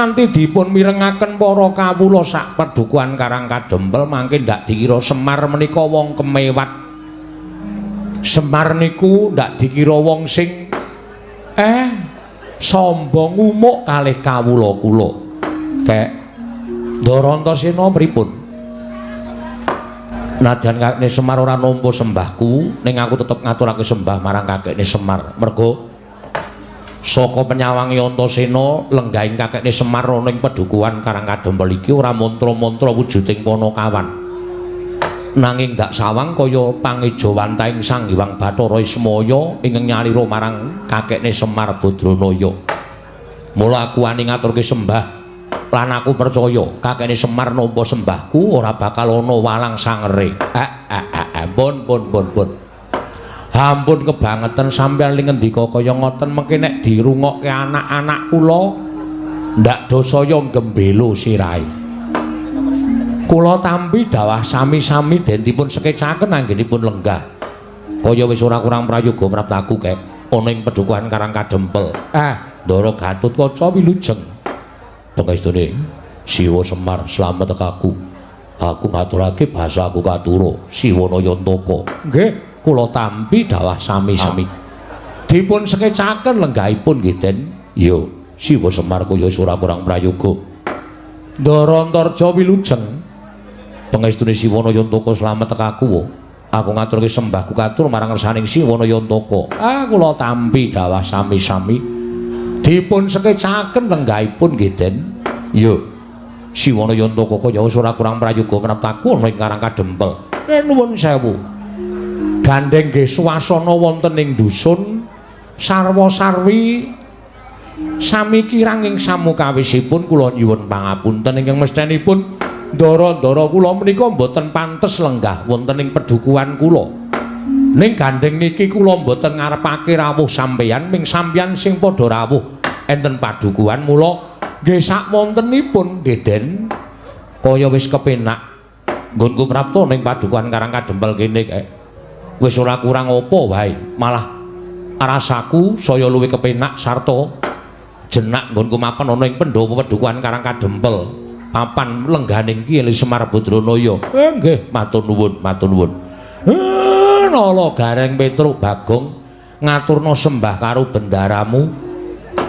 nganti dipun mirengaken para kawula sak Padukuhan Karang Kadempel mangke ndak dikira Semar menika wong kemewat. Semar niku ndak dikira wong sing sombong umuk kalih kawula-kula. Kek Ndara Antasena pripun? Nadyan kakekne Semar ora nampa sembahku, ning aku tetep ngaturake sembah marang kakekne Semar. Mergo saka penyawangi Antasena lenggahing kakekne Semar ana ing Padukuhan Karang Kadempel iki ora mantra-mantra wujuding Panakawan. Nanging dak sawang kaya pangejawantaing Sang Hyang Bathara Ismaya ingkang nyalira marang kakekne Semar Badranaya. Mula aku wani ngaturke sembah lan aku percaya kakekne Semar nampa sembahku ora bakal ana walang sangere. Pun. Ampun kebangetan sampeyan ling ngendika kaya ngoten mengke nek dirungokke anak-anak kula ndak dosaya gembelo sirahe. Kula tampi dawah sami-sami den dipun sekecaken anggenipun lenggah. Kaya wis ora kurang prayoga praptaku kek ana ing Padukuhan Karang Kadempel. Ndara Gatotkaca wilujeng. Pangestune Siwa Semar slamet tekaku. Aku ngaturake basaku katura Siwana Yantaka. Nggih, kula tampi dawah sami-sami. Dipun sekecaken lenggahipun nggih Den. Yo, Siwa Semar kaya ora kurang prayoga. Ndara Antarja wilujeng. Pangestune Siwana Yantaka slamet tekaku. Aku ngaturke sembahku katur marang ngersaning Siwana Yantaka. Kula tampi dawah sami-sami. Dipun sekecaken lenggahipun nggih Den. Yo, Siwana Yantaka kaya ora kurang prayoga meneptaku ana ing Karang Kadempel. Nuwun sewu. Gandeng nggih swasana wonten ing dusun sarwa-sarwi sami kirang ing samukawisipun kula nyuwun pangapunten ingkang mestenipun ndara-ndara kula menika mboten pantes lenggah wonten ing Padukuhan kula. Ning gandeng niki kula mboten ngarepake rawuh sampeyan ming sampeyan sing padha rawuh enten Padukuhan mula nggih sak wontenipun nggih Den kaya wis kepenak nggonku prapta ning Padukuhan Karang Kadempel kene kae. Wis ora kurang apa wae, malah rasaku saya luwih kepenak sarta jenak nggonku mapan ana ing Pendhawa Padukuhan Karang Kadempel. Papan lengganing ki Semar Badranaya. Nggih, matur nuwun, matur nuwun. Nala Gareng Petruk Bagong ngaturna sembah karo bendaramu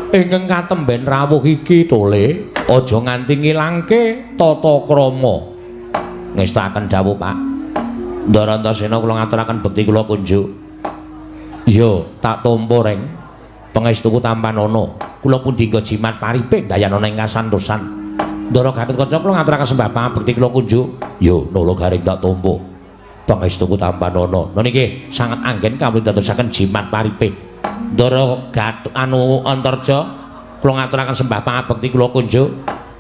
ingkang katemben rawuh iki tole aja nganti ngilangke tata krama. Ngestaken dawuh Pak. Ndara Antasena kula ngaturaken bekti kula kunjuk. Iya, tak tampa reng. Pangestuku tampanana. Kula pundi nggo jimat paripe dayanana ing kasantosan. Ndara Gatotkaca kula ngaturaken sembah pangabekti kula kunjuk. Yo, nala garing tak tampa. Pangestuku tampanana. Niki sanget anggen kawula dadosaken jimat paripe. Ndara Antarja kula ngaturaken sembah pangabekti kula kunjuk.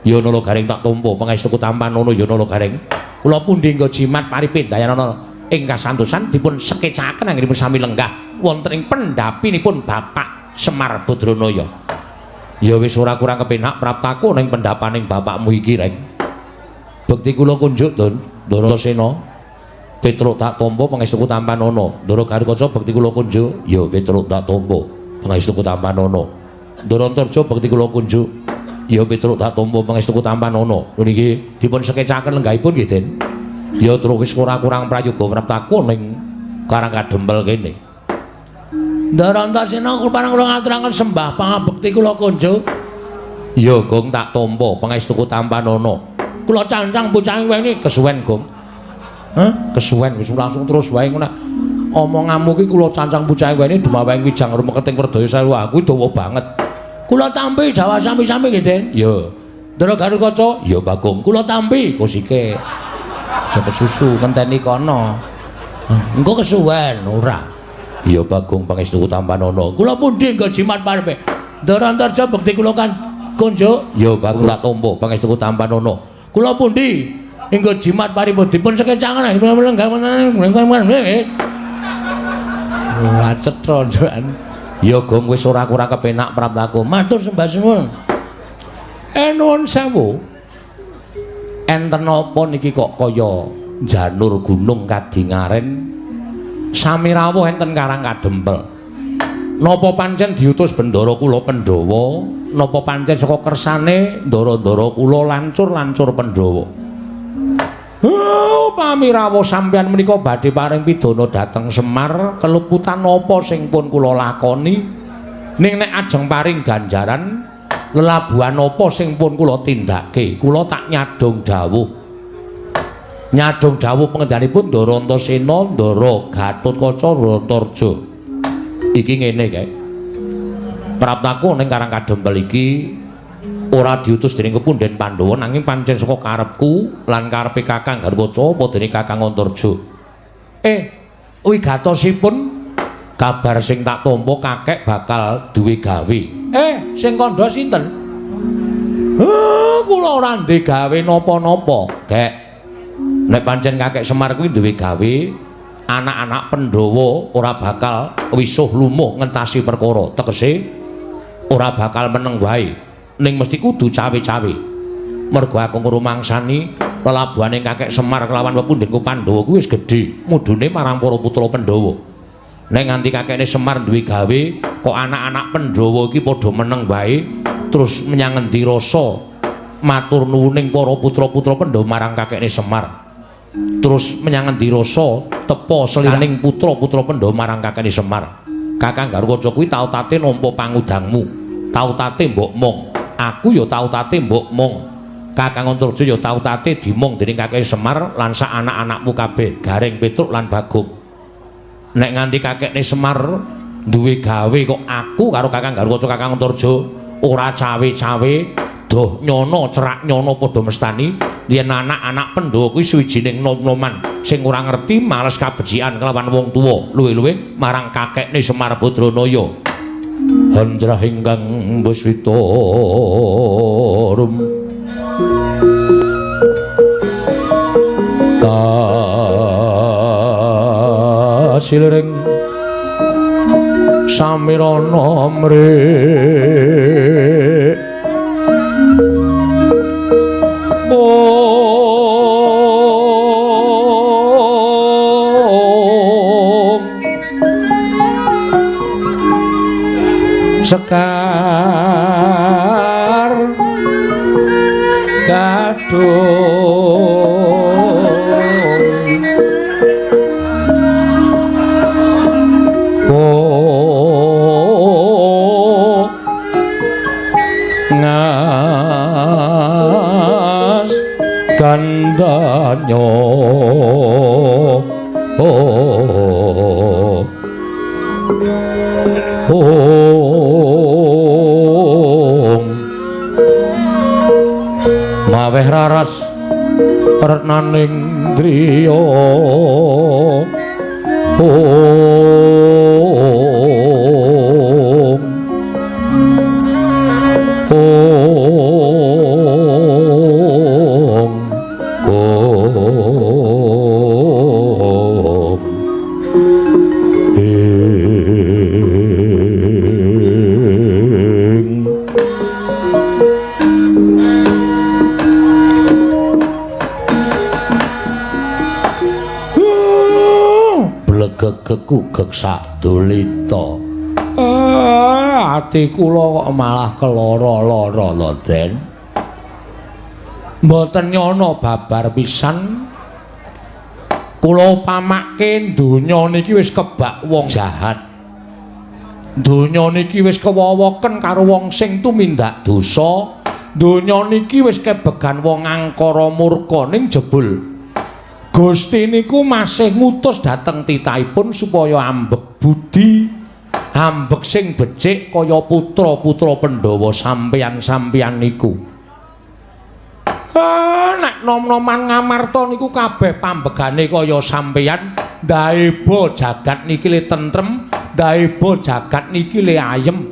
Ya nala garing tak tampa. Pangestuku tampanana ya nala garing. Kula pundi nggo jimat paripe dayanana ing kasantosan dipun sekecaken anggenipun sami lenggah wonten ing pendhapinipun Bapak Semar Badranaya. Ya wis ora kurang kepenak praptaku ning pendhapaning bapakmu iki reng. Bekti kula kunjuk Don, Ndara Sena. Petruk tak tampa pangestuku tampanana. Ndara Gatotkaca bekti kula kunjuk. Ya Petruk tak tampa pangestuku tampanana. Ndara Antarja bekti kula kunjuk. Ya Petruk tak tampa pangestuku tampanana. Niki dipun sekecaken lenggahipun nggih Den. Ya terus wis ora kurang prayoga praptaku ning Karang Kadempel kene. Ndara Antasena kula ngaturaken sembah pangabekti kula kunjuk. Ya Gong tak tampa pangestuku tampanana. Kula cancang bocah ini kesuwen Gong. Kesuwen wis langsung terus wae ngono. Omonganmu ki kula cancang bocah ini dumawaing wijang rumeketing Perdaya Sewu aku dawa banget. Kula tampi Jawa sami-sami nggih Den. Ya. Ndara Gatotkaca, ya Bagong kula tampi kosike. Aja kesusu ngenteni kono. Engko kesuwen ora. Ya Bagong pangestuku tampanana. Kula pundi nggo jimat paripe. Ndara Antarja bekti kula kan kunjuk. Ya Bagong tak tampa pangestuku tampanana. Kula pundi nggo jimat paripe dipun sekecaken lenggah ora cetha njokan. Ya Gong wis ora kurang kepenak praptaku. Matur sembah suwun. Nuwun sewu. Enten apa niki kok kaya janur gunung kadingaren sami rawuh enten Karang Kadempel. Napa pancen diutus Bendara kula Pandhawa? Napa pancen saka kersane ndara-ndara kula lancur-lancur Pandhawa? Upami rawuh sampeyan menika badhe paring pidana dhateng Semar, keluputan napa sing pun kula lakoni? Ning nek ajeng paring ganjaran, lelabuhan napa sing pun kula tindake? Kula tak nyadong dawuh. Nyadong dawuh pengendanipun Ndara Antasena, Ndara Gatotkaca, Rantarja. Iki ngene kae. Praptaku ning Karang Kadempel iki ora diutus dening Kepunden Pandhawa nanging pancen saka karepku lan karepe Kakang Garwaca apa dene Kakang Antarja. Wigatosipun kabar sing tak tampa kakek bakal duwe gawe. Sing kandha sinten? Kula ora ndek gawe napa-napa, Kek. Nek pancen kakek Semar kuwi duwe gawe, anak-anak Pandhawa ora bakal wisuh lumuh ngentasi perkara. Tegese ora bakal meneng wae, ning mesti kudu cawe-cawe. Mergo aku ngrumangsani lelabuhane kakek Semar kelawan Pepundenku Pandhawa kuwi wis gedhe mudune marang para putra Pandhawa. Nek nganti kakekne Semar duwe gawe, kok anak-anak Pandhawa iki padha meneng wae, terus menyang endi rasa matur nuwuning para putra-putra Pandhawa marang kakekne Semar. Terus menyang endi rasa tepa seliraning putra-putra Pandhawa marang kakekne Semar. Kakang Garwaca kuwi tau-tate nampa pangudangmu, tau-tate mbok mong. Aku ya tau-tate mbok mong. Kakang Antarja ya tau-tate dimong dening kakekne Semar lan sak anak-anakmu kabeh, Gareng, Petruk lan Bagong. Nek nganti kakekne Semar duwe gawe kok aku karo Kakang Garwaca, Kakang Antarja ora cawe-cawe, doh nyono cerak nyono padha mestani yen anak-anak Pandhawa kuwi suwijining nom-noman sing ora ngerti males kabecikan kelawan wong tuwa, luwih-luwih marang kakekne Semar Badranaya. Hanjrah ingkang Beswitarum kasilring samirana mrih Sekar kadung ngas gandanya maweh raras retnaning driya gegek sadulita. Ati kula kok malah keloro-loro lho, Den. Mboten nyono babar pisan. Kula upamake donya niki wis kebak wong jahat. Donya niki wis kewowoken karo wong sing tumindak dosa. Donya niki wis kebegan wong angkara murka ning jebul Gusti niku masih ngutus dhateng titahipun supaya ambek budi, ambek sing becik kaya putra-putra Pandhawa sampeyan-sampeyan niku. Nek nom-noman ngamarta niku kabeh pambegane kaya sampeyan, daeba jagat niki le tentrem, daeba jagat niki le ayem.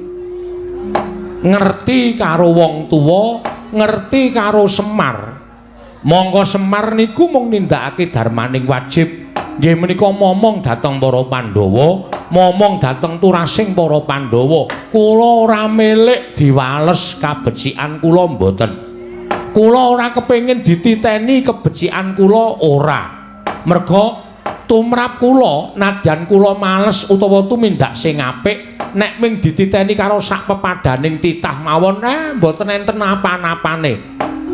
Ngerti karo wong tuwa, ngerti karo Semar. Monggo Semar niku mung nindakake darmaning wajib. Nggih menika momong dhateng para Pandhawa, momong dhateng turasing para Pandhawa. Kula ora milik diwales kabecikan kula mboten. Kula ora kepengin dititeni kebecikan kula ora. Merga tumrap kula nadyan kula males utawa tumindak sing apik nek ming dititeni karo sak pepadaning titah mawon mboten enten apa-apane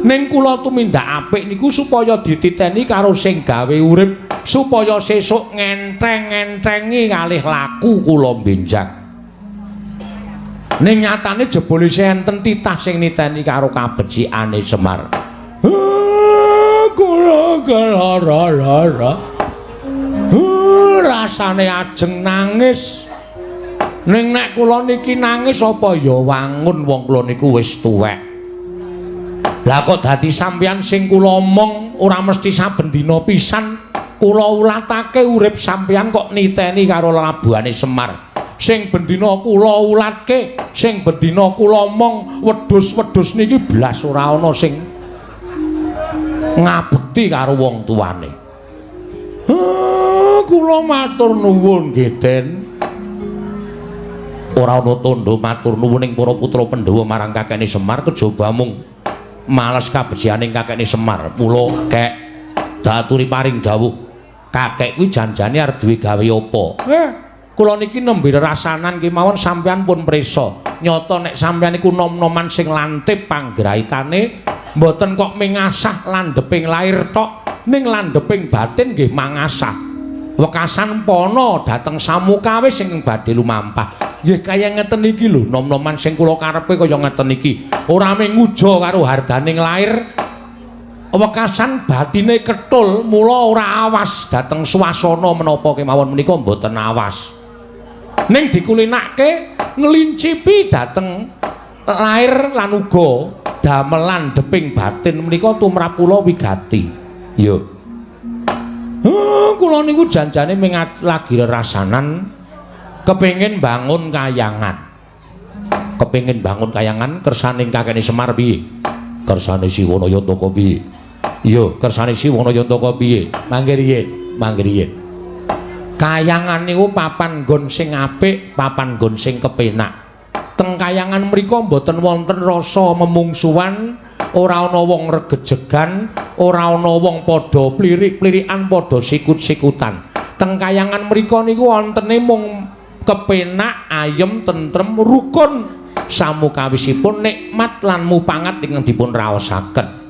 ning kula tumindak apik niku supaya dititeni karo sing gawe urip supaya sesuk ngentreng-ngentrengi kalih laku kula benjang ning nyatane jebule enten titah sing niteni karo kabecikane Semar kula lara rasane ajeng nangis ning nek kula niki nangis apa ya wangun wong kula niku wis tuwek lah kok dadi sampeyan sing kula omong ora mesti saben dina pisan kula ulatake urip sampeyan kok niteni karo labuhane Semar sing bendina kula ulatke sing bendina kula omong wedhus-wedhus niki blas ora ana sing ngabekti karo wong tuane kula matur nuwun nggih Den ora ana tandha matur nuwun ing para putra Pandhawa marang kakene Semar kejaba mung males kabecianing kakene Semar mula kek daturi paring dawuh kakek kuwi janjane arep duwe gawe apa kula niki nembe rasanan kemawon sampeyan pun prisa nyata nek sampeyan niku nom-noman sing lantip panggraitane mboten kok mengasah landheping lair tok ning landheping batin nggih mangasah wekasan pono dhateng samukawis sing badhe lumampah nggih kaya ngeten iki lho nom-noman sing kula karepe kaya ngeten iki ora mung nguja karo hardaning lair wekasan batine ketul mula ora awas dhateng swasana menapa kemawon menika mboten awas ning dikulinake ngelincipi dhateng lair lan uga damelan deping batin menika tumrap kula wigati yo kula niku janjane lagi rasanan kepengin bangun kayangan kersaning kakene Semar piye kersane Siwanayantaka piye yo kersane Siwanayantaka piye mangke riyen kayangan niku papan nggon sing apik papan nggon sing kepenak teng kayangan mriku mboten wonten rasa memungsuhan ora ana wong regejegan ora ana wong padha plirik-plirikan padha sikut-sikutan teng kayangan mriku niku wontene mung kepenak ayem tentrem rukun samukawisipun nikmat lan mupangat ingkang dipun raosaken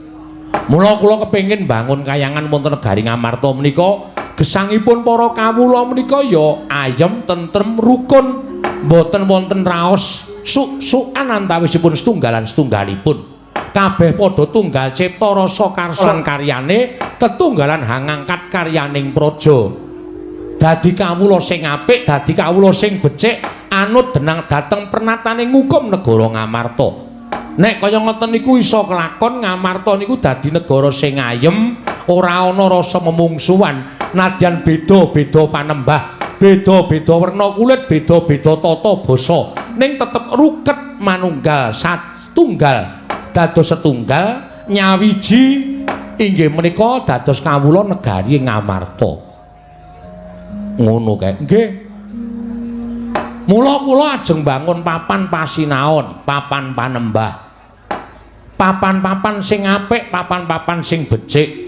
mula kula kepengin bangun kayangan wonten negari Ngamarta menika gesangipun para kawula menika ya ayem tentrem rukun mboten wonten raos suk-sukan antawisipun setunggalan-setunggalipun kabeh padha tunggal cipta rasa karsan karyane tetunggalan hangangkat karyaning praja dadi kawula sing apik dadi kawula sing becik anut denang dhateng pernataning hukum negara Ngamarta nek kaya ngoten niku iso kelakon Ngamarta niku dadi negara sing ayem ora ana rasa memungsuhan nadyan beda-beda panembah beda-beda werna kulit beda-beda tata basa ning tetep ruket manunggal satunggal dados setunggal nyawiji inggih menika dados kawula negari Ngamarta ngono kae nggih mula kula ajeng bangun papan pasinaon papan panembah papan-papan sing apik papan-papan sing becik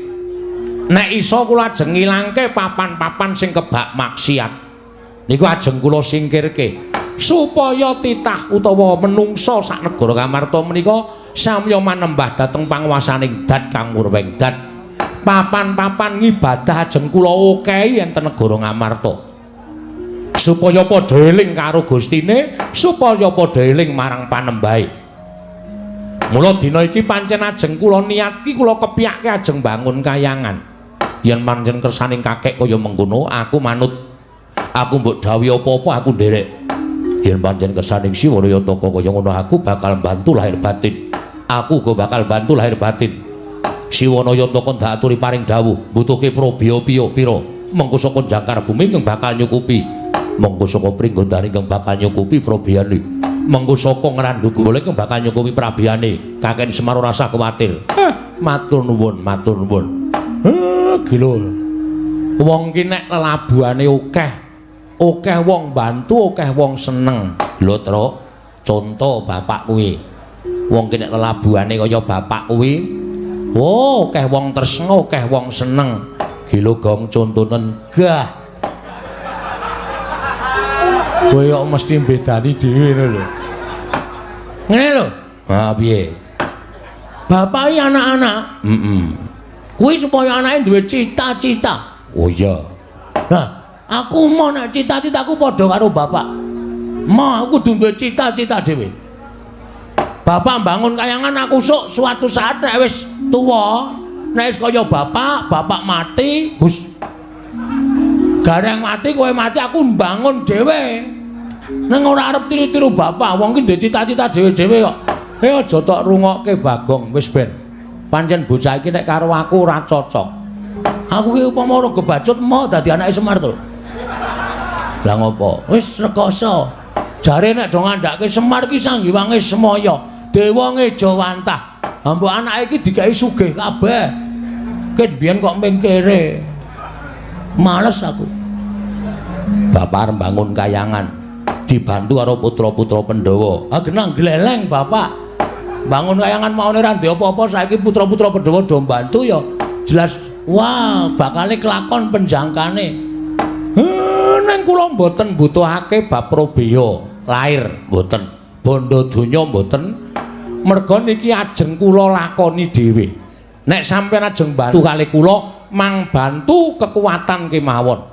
nek iso kula ajeng ngilangke papan-papan sing kebak maksiat niku ajeng kula singkirke supaya titah utawa menungsa sak negara Ngamarta menika samya manembah dhateng panguwasaning dat kang murweng dat papan-papan ngibadah ajeng kula okehi enten negara Ngamarta supaya padha eling karo Gustine supaya padha eling marang panembahe mula dina iki pancen ajeng kula niat ki kula kepiyake ajeng bangun kayangan yen pancen kersaning kakek kaya mengkono aku manut aku mbok dawuhi apa-apa aku nderek yen pancen kersaning Siwanayantaka kaya ngono aku bakal bantu lahir batin aku uga bakal bantu lahir batin Siwanayantaka ndak aturi paring dawuh mbutuhke probya-piya pira mengko saka jangkar bumi kang bakal nyukupi mengko saka pringgondane kang bakal nyukupi probyane mengko saka ngranduku boleh kang bakal nyukupi prabyane kakek Semar ora usah kuwatir matur nuwun gila wong ki nek lelabuhane akeh wong bantu akeh wong seneng lho Truk conto bapak kuwi wong ki nek lelabuhane kaya bapak kuwi oh akeh wong tresna akeh wong seneng Gilo gong contonen gah. Kowe kok mesti bedani dhewe lho. Ngene lho. Ha piye? Bapak iki anak-anak. Kuwi supaya anake duwe cita-cita. Oh iya. Lah, aku mau nek cita-citaku padha karo bapak. Mau aku kudu duwe cita-cita dhewe. Bapak bangun kayangan aku sok suatu saat nek wis tuwa, nek wis kaya bapak mati, hus. Gareng mati kowe mati aku mbangun dhewe. Nang ora arep tiru-tiru bapak, wong ki duwe cita-cita dhewe-dhewe kok. Aja tok rungokke Bagong wis ben. Pancen bocah iki nek karo aku ora cocok. Aku ki upama ora kebacut mau dadi anake Semar to. Lah ngopo? Wis rekoso. Jare nek do ngandhake Semar ki sanggiwange semaya. Dewa ngejawantah. Mbok anake iki dikai sugih kabeh. Ket biyen kok mengkere. Males aku. Bapak bangun kayangan dibantu karo putra-putra Pandhawa. Ah genang gleleng bapak. Bangun kayangan maune ra ndek apa-apa saiki putra-putra Pandhawa do mbantu ya. Jelas wah bakale kelakon penjangkane. Neng kula mboten butuhake bab Probeya lair mboten. Bondo donya mboten. Merga niki ajeng kula lakoni dhewe. Nek sampeyan ajeng bantu kalih kula, mang bantu kekuatan kemawon.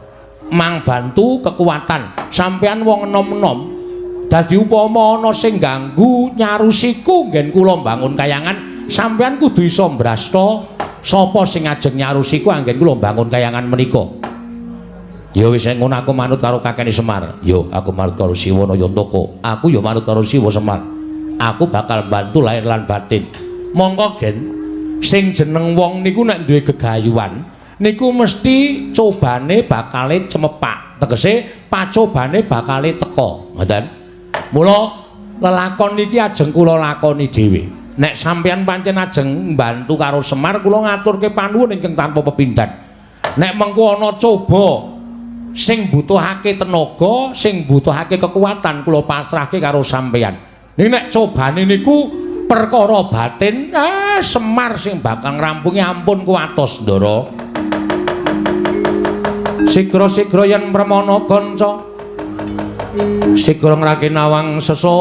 Mang bantu kekuatan. Sampeyan wong enom-enom. Dadi upama ana sing ganggu nyarusiku nggen kula mbangun kayangan, sampeyan kudu iso mbrasta sapa sing ajeng nyarusiku anggen kula mbangun kayangan menika. Ya wis ngono aku manut karo kakene Semar. Yo aku manut karo Siwa Nayantaka. Aku ya manut karo Siwa Semar. Aku bakal bantu lahir lan batin. Mongko gen sing jeneng wong niku nek duwe gegayuhan niku mesti cobane bakale cemepak. Tegese pacobane bakale teka. Ngoten. Mula lelakon niki ajeng kula lakoni dhewe. Nek sampeyan pancen ajeng mbantu karo Semar kula ngaturke panuwun ingkang tanpa pepindhan. Nek mengko ana coba sing butuhake tenaga, sing butuhake kekuatan kula pasrahke karo sampeyan. Nek cobane niku perkara batin, Semar sing bakal ngrampungi ampun kuwatos Ndara. Sigra-sigra yen premana kanca, sigra ngrakinawang sesangka.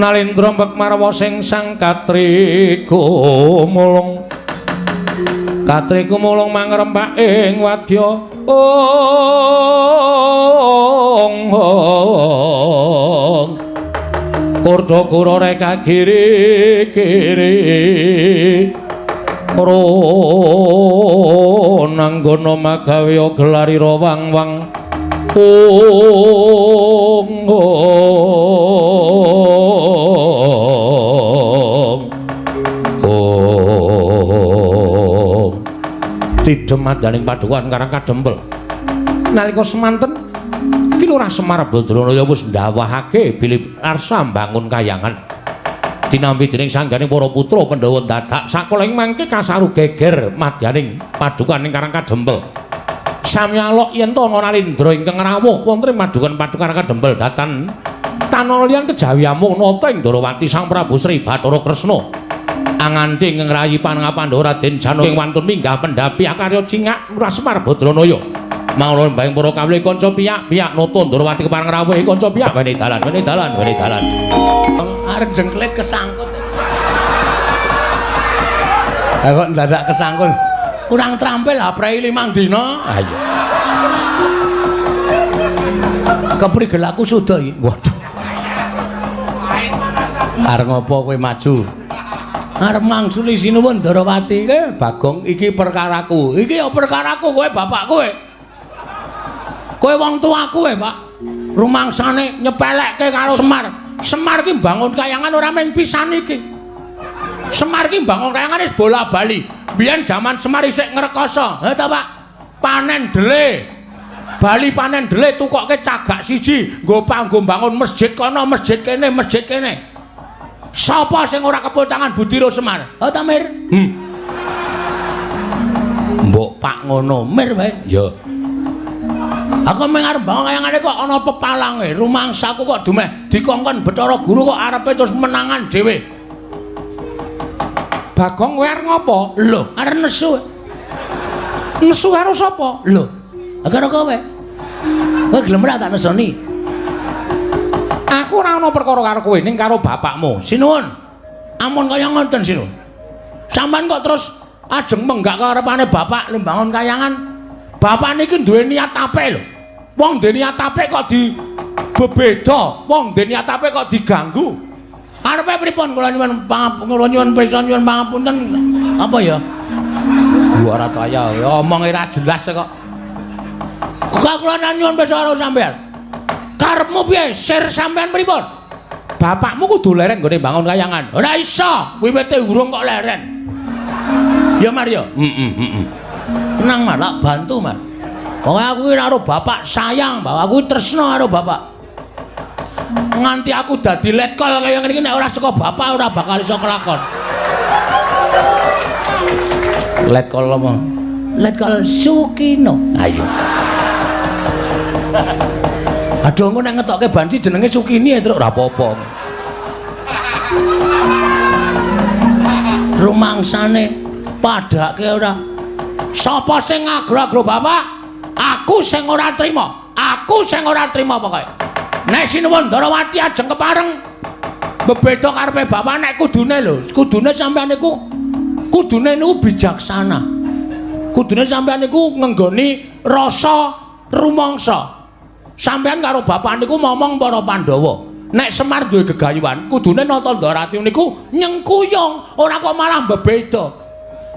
Nalindra mbekmarwa sing sang Katri kumulung. Katri kumulung mangrembak ing wadya. Kurda kura reka giri-giri. Ronanggana magawe gelarira wang-wang. Tidhem madaning padukan karang kadempel. Nalika semanten iki Lurah Semar Badranaya wis ndawahake bilih arsa mbangun kayangan. Dinampi dening sangganing para putra Pandhawa dadak sakoling mangke kasaru geger madyaning padukan ing karang kadempel. Samyalok yen to ana Nalindra ingkang rawuh wonten padukan-padukan kadempel datan tanana liyan kejawi amung nata ing Ndarawati Sang Prabu Sri Bathara Kresna anganting ngrayi panengah Pandhawa Raden Janaka ing wantun minggah pendhapi akarya cingak Lurah Semar Badranaya mawon baing para kawula kanca piyak-piyak nata Ndarawati kepareng rawuh kanca piyak wene dalan arep jengklet kesangkut kok ndadak kesangkut kurang trampil ha prei 5 dina. Ayo. Keprigel aku suda iki. Waduh. Arep ngopo kowe maju? Arep mangsuli sinuwun Ndarawati. Bagong iki perkaraku. Iki ya perkaraku kowe bapak kowe. Kowe wong tuaku Pak. Rumangsane nyepelekke karo Semar. Semar ki bangun kayangan ora mung pisan iki. Semar ki bangun kayangan wis bola-bali. Biyen jaman Semar isih ngrekoso, ta Pak. Panen dele. Bali panen dele tukokke cagak siji, nggo panggo bangun masjid kono, masjid kene, masjid kene. Sapa sing ora kepul tangan Budira Semar? Ta Mir? Mbok Pak ngono, Mir wae. Ya. Aku mung arep bangun kayangane kok ana pepalange, rumangsaku kok dumeh dikongkon Bathara Guru kok arepe terus menangan dhewe. Bagong kowe arep ngopo? Lho, arep nesu. Nesu karo sapa? Lho, karo kowe. Kowe gelem ora tak nesoni? Aku ora ana perkara karo kowe ning karo bapakmu. Sinuwun. Amun kaya ngoten sinuwun. Sampeyan kok terus ajeng menggak karepane bapak lembangun kayangan. Bapak niki duwe niat apik lho. Wong duwe niat apik kok bebeda, wong duwe niat apik kok diganggu. Arepe pripun kula nyuwun pangapunten apa ya? Gua ora kaya ya omong ora jelas kok. Kok kula nyuwun besok karo sampean. Karepmu piye? Sir sampean pripun? Bapakmu kudu leren nggone bangun kayangan. Ora iso, wiwite urung kok leren. Ya Mario. Tenang Mas, tak bantu Mas. Pokoke aku iki karo bapak sayang, Pak. Aku tresna karo bapak. Nganti aku dadi letkol kaya ngene iki nek ora saka bapak ora bakal iso kelakon. Letkol apa? Letkol Sukino. Ayo. Aduh engko nek ngetokke banci jenenge Sukini ya, Truk, ora apa-apa. Rumangsane padake ora. Sapa sing ngagro-agro bapak? Aku sing ora trima. Aku sing ora trima pokoke. Nek sinuwun Ndarawati ajeng kepareng bebeda karepe bapak nek kudune lho. Kudune sampeyan niku kudune niku bijaksana. Kudune sampeyan niku ngenggoni rasa rumangsa. Sampeyan karo bapak niku momong para Pandhawa. Nek Semar duwe gegayuhan, kudune nata Ndarawati niku nyengkuyung, ora kok malah bebeda.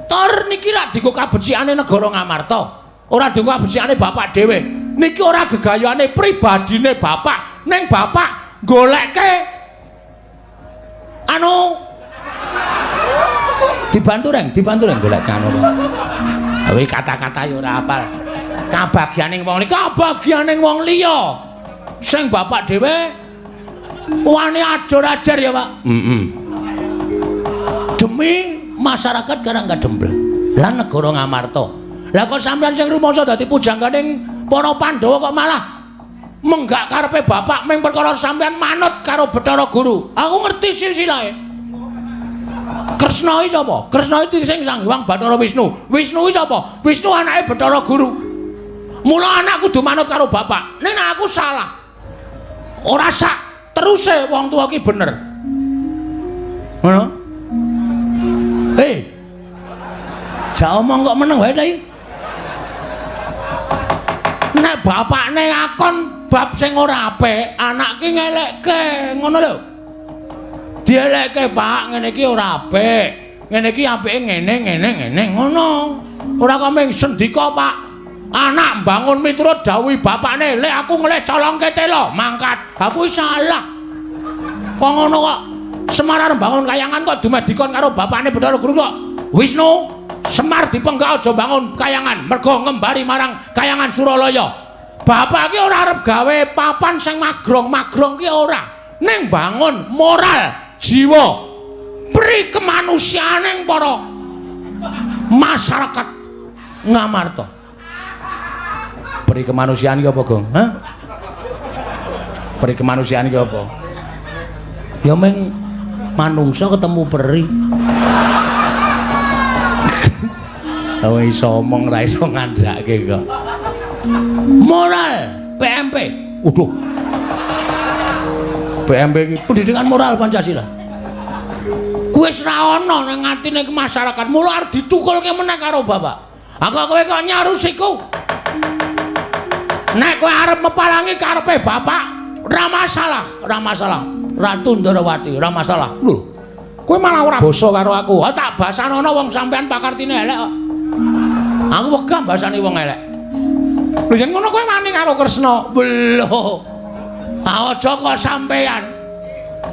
Tor niki lak dienggo kabecikane negara Ngamarta. Ora dienggo kabecikane bapak dhewe. Niki ora gegayuhane pribadine bapak, ning bapak goleke anu dibantu reng golek anu. Kuwi kata-kata ya ora apal. Kabagyaning wong iki kabagyaning wong liya. Sing bapak dhewe wani ajar-ajar ya, Pak. Demi masyarakat karang kadempel lan negara Ngamarta. Lah kok sampeyan sing rumangsa dadi pujangganing para Pandhawa kok malah menggak karepe bapak ming perkara sampeyan manut karo Bathara Guru. Aku ngerti silsilahe. Kresna iki sapa? Kresna iki sing Sang Hyang Bathara Wisnu. Wisnu iki sapa? Wisnu anake Bathara Guru. Mula anak kudu manut karo bapak. Nek aku salah. Ora sak teruse wong tuwa ki bener. Ngono? Ja omong kok meneng wae ta iki? Nek bapakne ngakon bab sing ora apik, anak ki ngelekke, ngono lho. Dielekke, Pak, ngene iki ora apik. Ngene iki apike ngene, ngono. Ora kok ming sendika, Pak. Anak mbangun miturut dawuh bapakne, lek aku ngeleh colongke telo, mangkat. Aku salah. Kok ngono kok? Semar arep bangun kayangan kok dumeh dikon karo bapakne Bathara Guru kok. Wisnu, Semar dipenggak aja bangun kayangan mergo ngembari marang kayangan Suralaya. Bapak ki ora arep gawe papan sing magrong ki ora. Ning bangun moral, jiwa, pri kemanusiaaning para masyarakat Ngamarta. Pri kemanusiaan ki apa, Gong? Hah? Pri kemanusiaan ki apa? Ya ming manungsa ketemu peri. Ora iso omong, ora iso ngandhake kok. Moral PMP. Waduh. PMP iki pendidikan moral Pancasila. Kuwi wis ra ana ning atine masyarakat, mula arep ditukulke meneh karo bapak. Aku kowe kok nyarusiku. Nek kowe arep mepalangi karepe bapak, ora masalah. Ratu Ndarawati, ora masalah. Lho, kowe malah ora basa karo aku. Tak basanono wong sampean pakartine elek kok. Aku wegah basani wong elek. Lho yen ngono kowe wani karo Kresna. Lho. Aja kok sampean.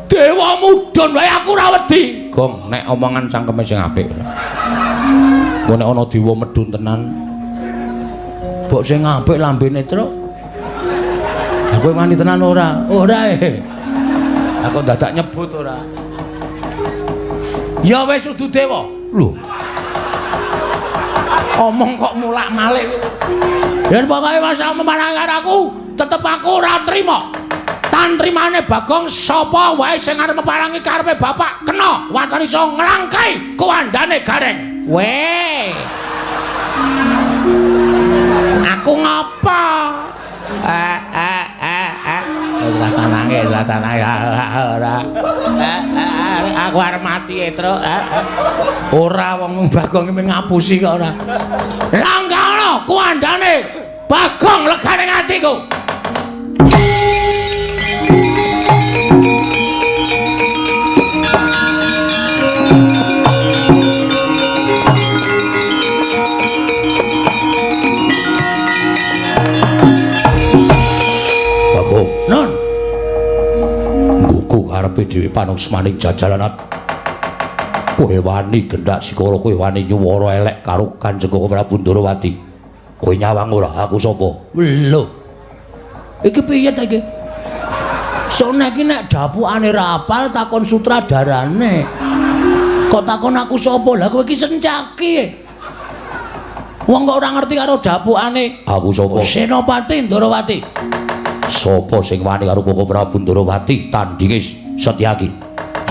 Dewa mudhun wae aku ora wedi. Gong, nek omongan cangkeme sing apik. Kok nek ana dewa medhun tenan. Mbok sing apik lambene, Truk. Kowe wani tenan ora? Ora Aku dadak nyebut ora. Ya wis udu dewa. Lho. Omong kok mulak-malik. Yen pokoke masa memarang aku, tetep aku ora trima. Tan trimane Bagong sapa wae sing arep meparangi karepe bapak kena watone iso nglangkai kuandane gareng. Weh. Aku ngapa? Rasanange ora. Aku arep mati Tru. Ora wong Bagong iki ngapusi kok ora. Langkano kuandane Bagong legane atiku. Non ngguku karepe dhewe panungsmaning jajalanat kowe wani gendak sikala kowe wani nyuwara elek karo Kanjeng Prabu Ndarawati kowe nyawang ora aku sapa lho iki piye ta iki sone iki nek dapukane ra apal takon sutradarane kok takon aku sapa lah kowe iki Sencaki wong kok ora ngerti karo dapukane aku sapa Senopati Ndarawati. Sopo sing wani karo Koko Prabu Ndarawati tandinge Setyaki.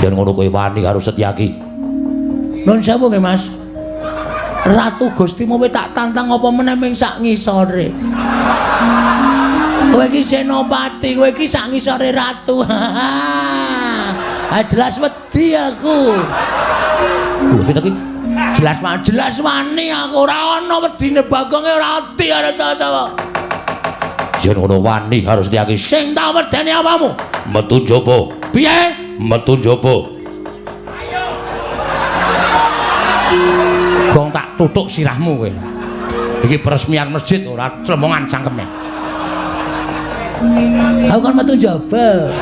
Yen ngono kowe wani karo Setyaki. Nun sewu nggih Mas. Ratu Gustimu tak tantang apa meneh ming sak ngisore. Kowe iki Senopati, kowe iki sak ngisore ratu. Jelas wedi aku. Lho kita iki jelas wani aku ora ana wedine Bagonge ora ati karo sapa. Yen ngono wani harus Setyaki sing tak wedeni apamu metu njaba piye metu njaba gong tak tutuk sirahmu kowe iki peresmian masjid ora tremongan cangkeme aku kan metu njaba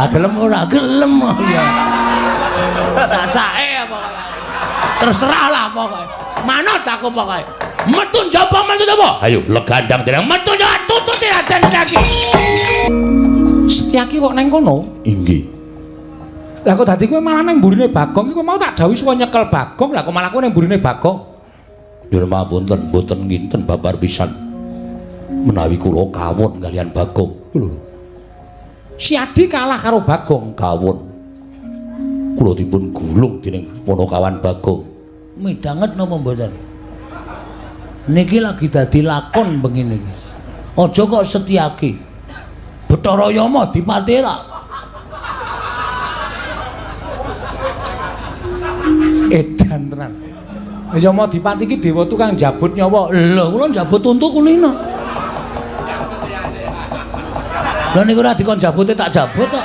gelem ora gelem ya sasake apa terserah lah pokoke manut aku pokoke metu njaba ayo legandang dereng metu njaba tutut Raden Setyaki. Setyaki kok neng kono inggih lah kok dadi kowe malah neng mburine Bagong iki kowe mau tak dawuhi supaya nyekel Bagong lah kok malah kowe neng mburine Bagong nyuwun mapunten mboten nginten babar pisan menawi kula kawon kalian Bagong lho si Adi kalah karo Bagong kawon kula dipun gulung dening Ponokawan Bagong midanget napa mboten niki lagi dadi lakon begini aja kok Setyaki Bathara Yama dipati ra edan tenan Yama dipati iki dewa tukang jabut nyawa lho kula jabut untu kulina lha niku ora dikon jabute tak jabut kok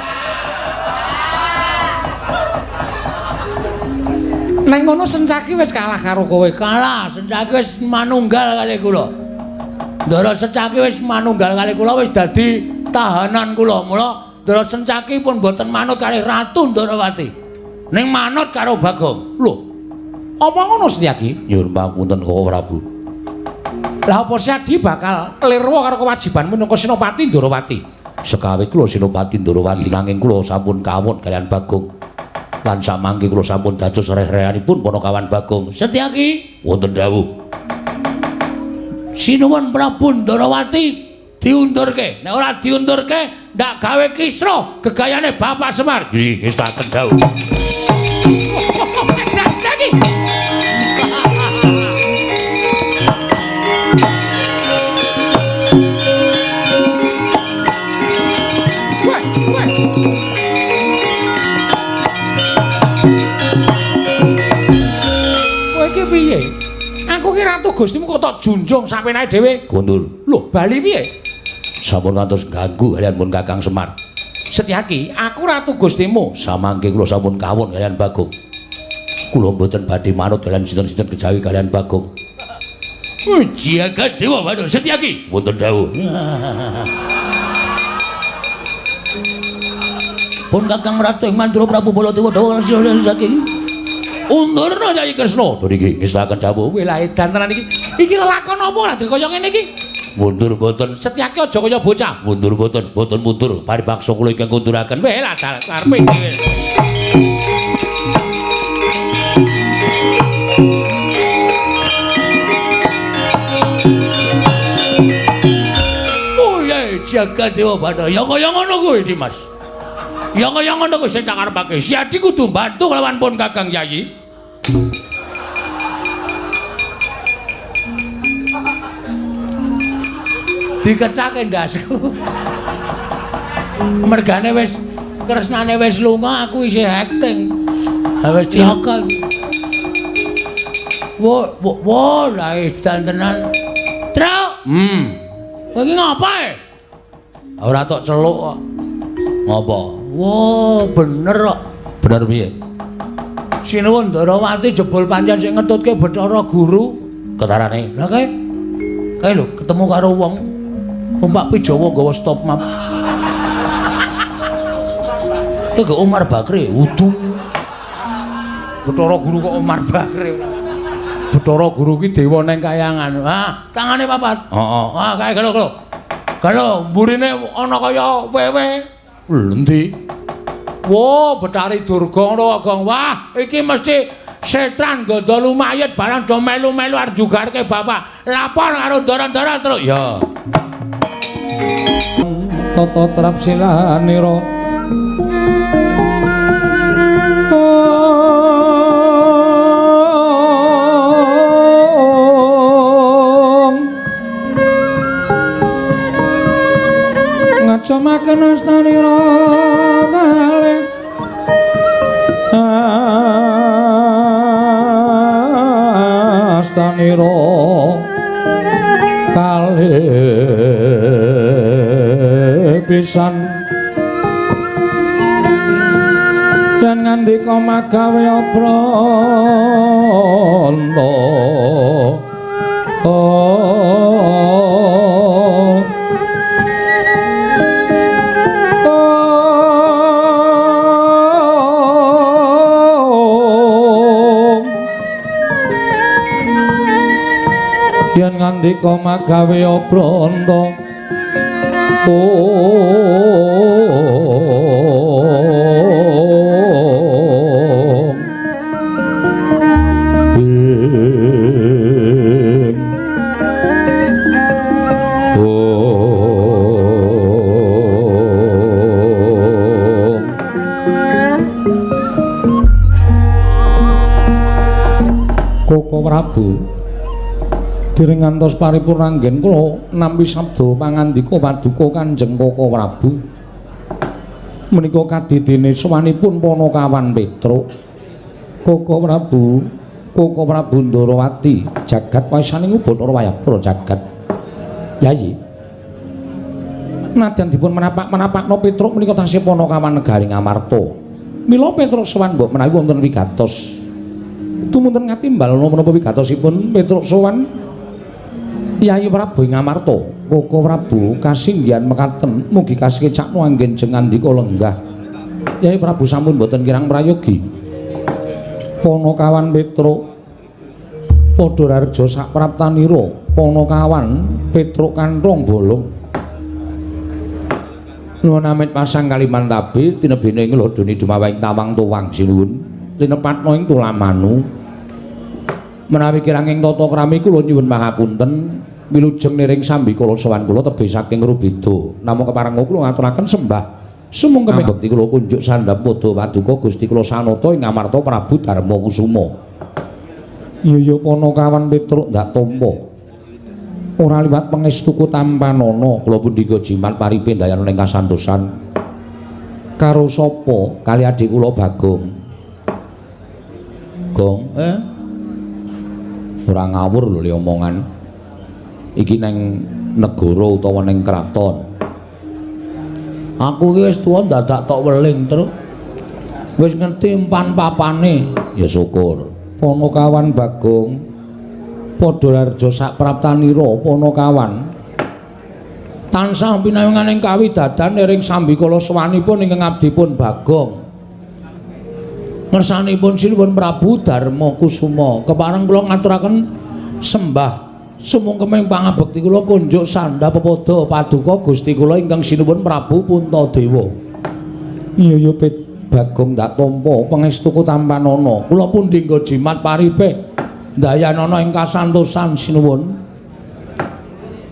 neng ngono Sencaki wis kalah karo kowe. Kalah, Sencaki wis manunggal kali kula. Ndara Sencaki wis manunggal kali kula wis dadi tahanan kula. Mula Ndara Sencaki pun boten manut kali Ratu Ndarawati. Ning manut karo Bagong. Lho. Apa ngono Setyaki? Nyuwun pangapunten Koko Prabu. Lah apa Sadi bakal klirwa karo kewajibanmu minangka Senopati Ndarawati? Sekawe kula Senopati Ndarawati nanging kula sampun kawon kalian Bagong. Lan samangke kula sampun dados reh-rehanipun Ponokawan Bagong. Setyaki wonten dawuh. Sinuwun Prabu Ndarawati diundurke. Nek ora diundurke ndak gawe kisra gegayane Bapak Semar. Nggih, ngestaken dawuh. Setyaki. Piye? Aku ki Ratu Gustimu kok tak junjung sampeyan dhewe. Gondur. Lho, bali piye? Sampun ngantos ganggu kalian pun Kakang Semar. Setyaki, aku Ratu Gustimu. Samangke kula sampun kawon kalian Bagong. Kula mboten badhe manut kalian sinten-sinten kejawi kalian Bagong. Jagat Dewa Bathara Setyaki. Wonten dawuh. Pun Kakang Ratu ing Mandura Prabu Baladewa dawuh Setyaki. Undurna Nyai Kresna. Niki ngestaken dawuh. Lah edan tenan iki. Iki lelakon apa lah kaya ngene iki? Mundur mboten. Setyaki aja kaya bocah. Mundur mboten, mboten mundur. Paribaksa kula ingkang kunduraken. Weh lah karepe dhewe. jagat Dewa Bathara. Ya kaya ngono kuwi, Dimas. Ya kaya ngono kuwi sing tak karepake. Si Adi kudu bantu lawan pun Kakang Yayi. Diketake ndasku. Mergane wis kresnane wis lunga, aku isih acting. Ha wis ciaka. Wo, la edan tenan. Truk. Kowe iki ngapae? Ora tok celuk kok. Ngopo? Wo, bener kok. Bener piye? Sinuwun Darawati jebul pancen sing ngetutke Bathara Guru. Ketarane. Lah kae lho ketemu karo wong numpak Pijawa nggawa stop map. Iki Umar Bakri, wudu. Bathara Guru kok Umar Bakri. Bathara Guru ki dewa ning kayangan. Ah, tangane papat. Heeh. Ah, kae gelo. Gelo, mburine ana kaya wewe. Endi? Wo, Betari Durga ngono kok, Gong. Wah, iki mesti setan gondol mayit barang do melu-melu arep jugarke bapak. Lapor karo ndara-ndara terus. Ya. Tata trap silanira. Ngacamaken astanira kalih astanira kalih pisan yen ngandika magawe pranta yen ngandika magawe pranta Koko Prabu dereng ngantos paripurna anggen kula nampi sabda pangandika paduka Kanjeng Koko Prabu menika kadidene sowanipun Panakawan Petruk. Koko Prabu Ndarawati jagat wasaning Bathara Wayapura jagat. Yayi nadyan dipun menapak-menapakna Petruk menika tasih Panakawan negaring Amarta. Mila Petruk sowan mbok menawi wonten wigatos tumuntun ngatimbal menapa wigatosipun Petruk sowan Yayi Prabu ing Amarta. Koko Prabu kasinggihan mekaten mugi kasekecakno anggen jengandika lenggah. Yayi Prabu sampun boten kirang prayogi. Panakawan Petruk padha rarja sak praptanira. Panakawan Petruk kanthong bolong. Nuwun amit pasang kaliman tabi tinebene ing lodoni dumawahing tawang tuwang sinuwun. Linepatno ing tulamanu. Menawi kirang ing tata krami kula nyuwun pangapunten wilujeng niring sambikala sowan kula tebih saking Rubeda. Namung kepareng kula ngaturaken sembah sumangga bekti kula kunjuk sandhap padha paduka Gusti kula sanata ing Amarta Prabu Darma Kusuma. Iya Panakawan Petruk ndak tampa. Ora liwat pangestuku tampanana kula pundika jimat paripe dayana ing kasantosan. Karo sapa? Kali adik kula Bagong. Gong, ora ngawur lho li omongan. Iki neng negara utawa neng kraton. Aku iki wis tuwa dadak tok weling terus. Wis ngerti empan papane. Ya syukur. Panakawan Bagong padha larja sak praptanira Panakawan. Tansah pinayunganing kawidadan ing sambikala sowanipun ingkang abdipun Bagong. Ngersanipun sinuwun Prabu Darma Kusuma kepareng kula ngaturaken sembah sumangkeming pangabekti kula kunjuk sandhap pepada paduka Gusti kula ingkang sinuwun Prabu Puntadewa. Iya Bagong ndak tampa pangestuku tampanana kula pun dinggo jimat paripe dayanana ing kasantosan sinuwun.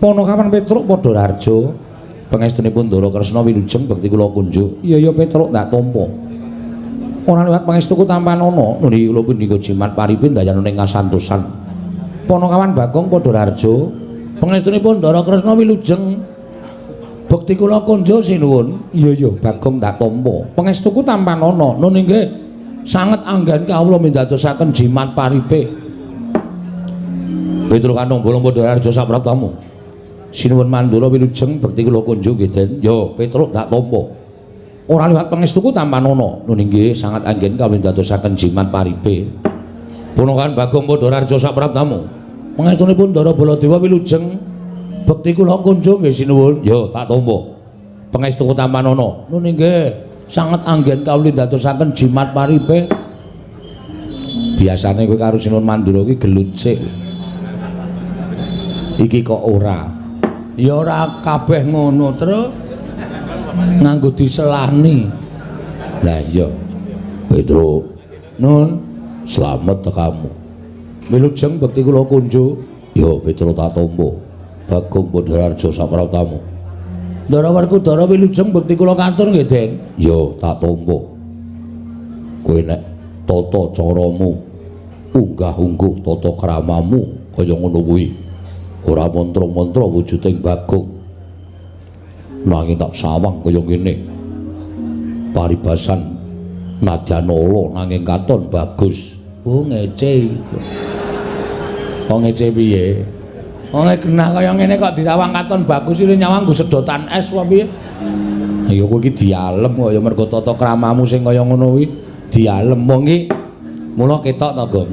Panakawan Petruk padha rarja Pangestunipun Ndara Kresna wilujeng bekti kula kunjuk. Iya Petruk ndak tampa. Ora liwat pangestuku tampan ana nundi kula punika jimat paripin dayana ning kasantosan. Panakawan Bagong Padharjo pangestunipun Ndara Kresna wilujeng bekti kula kunjuk sinuwun. Iya Bagong ndak tampa. Pangestuku tampan ana nundi nggih sanget anggen kawula mindadosaken jimat paripe. Petruk Kantong Bolong Padharjo sapraptamu. Sinuwun Mandura wilujeng bekti kula kunjuk nggih Den. Ya Petruk ndak tampa. Ora liwat pangestuku tampan ana nuning nggih sangat anggen kawula dadosaken jimat paripe. Ponokan Bagong Padharjo sapraptamu. Pangestunipun Ndara Baladewa wilujeng bekti kula kunjuk nggih sinuwun. Ya tak tampa. Pangestuku tampan ana nuning nggih sanget anggen kawula dadosaken jimat paripe. Biasane kowe karo Sinuwun Mandura kuwi gelut sik. Iki kok ora. Ya ora kabeh ngono terus nganggo diselani. Lah iya. Petruk. Nun, slamet tekamu. Wilujeng bekti kula kunjuk. Ya Petruk tak tampa. Bagong Padharjo sapraptamu. Ndara Werkudara wilujeng bekti kula katur nggih, Den. Ya tak tampa. Kowe nek tata caramu unggah-ungguh tata kramamu kaya ngono kuwi. Ora mantra-mantra wujuding Bagong. Nanging tak sawang kaya ngene. Paribasan nadyan ala nanging katon bagus. Oh ngece. Kok ngece piye? Wong genah kaya ngene kok disawang katon bagus iki nyawang nggo sedotan es apa piye? Ya kowe iki dialem kok ya mergo tata kramamu sing kaya ngono kuwi dialem wong iki. Mula ketok to, Gong.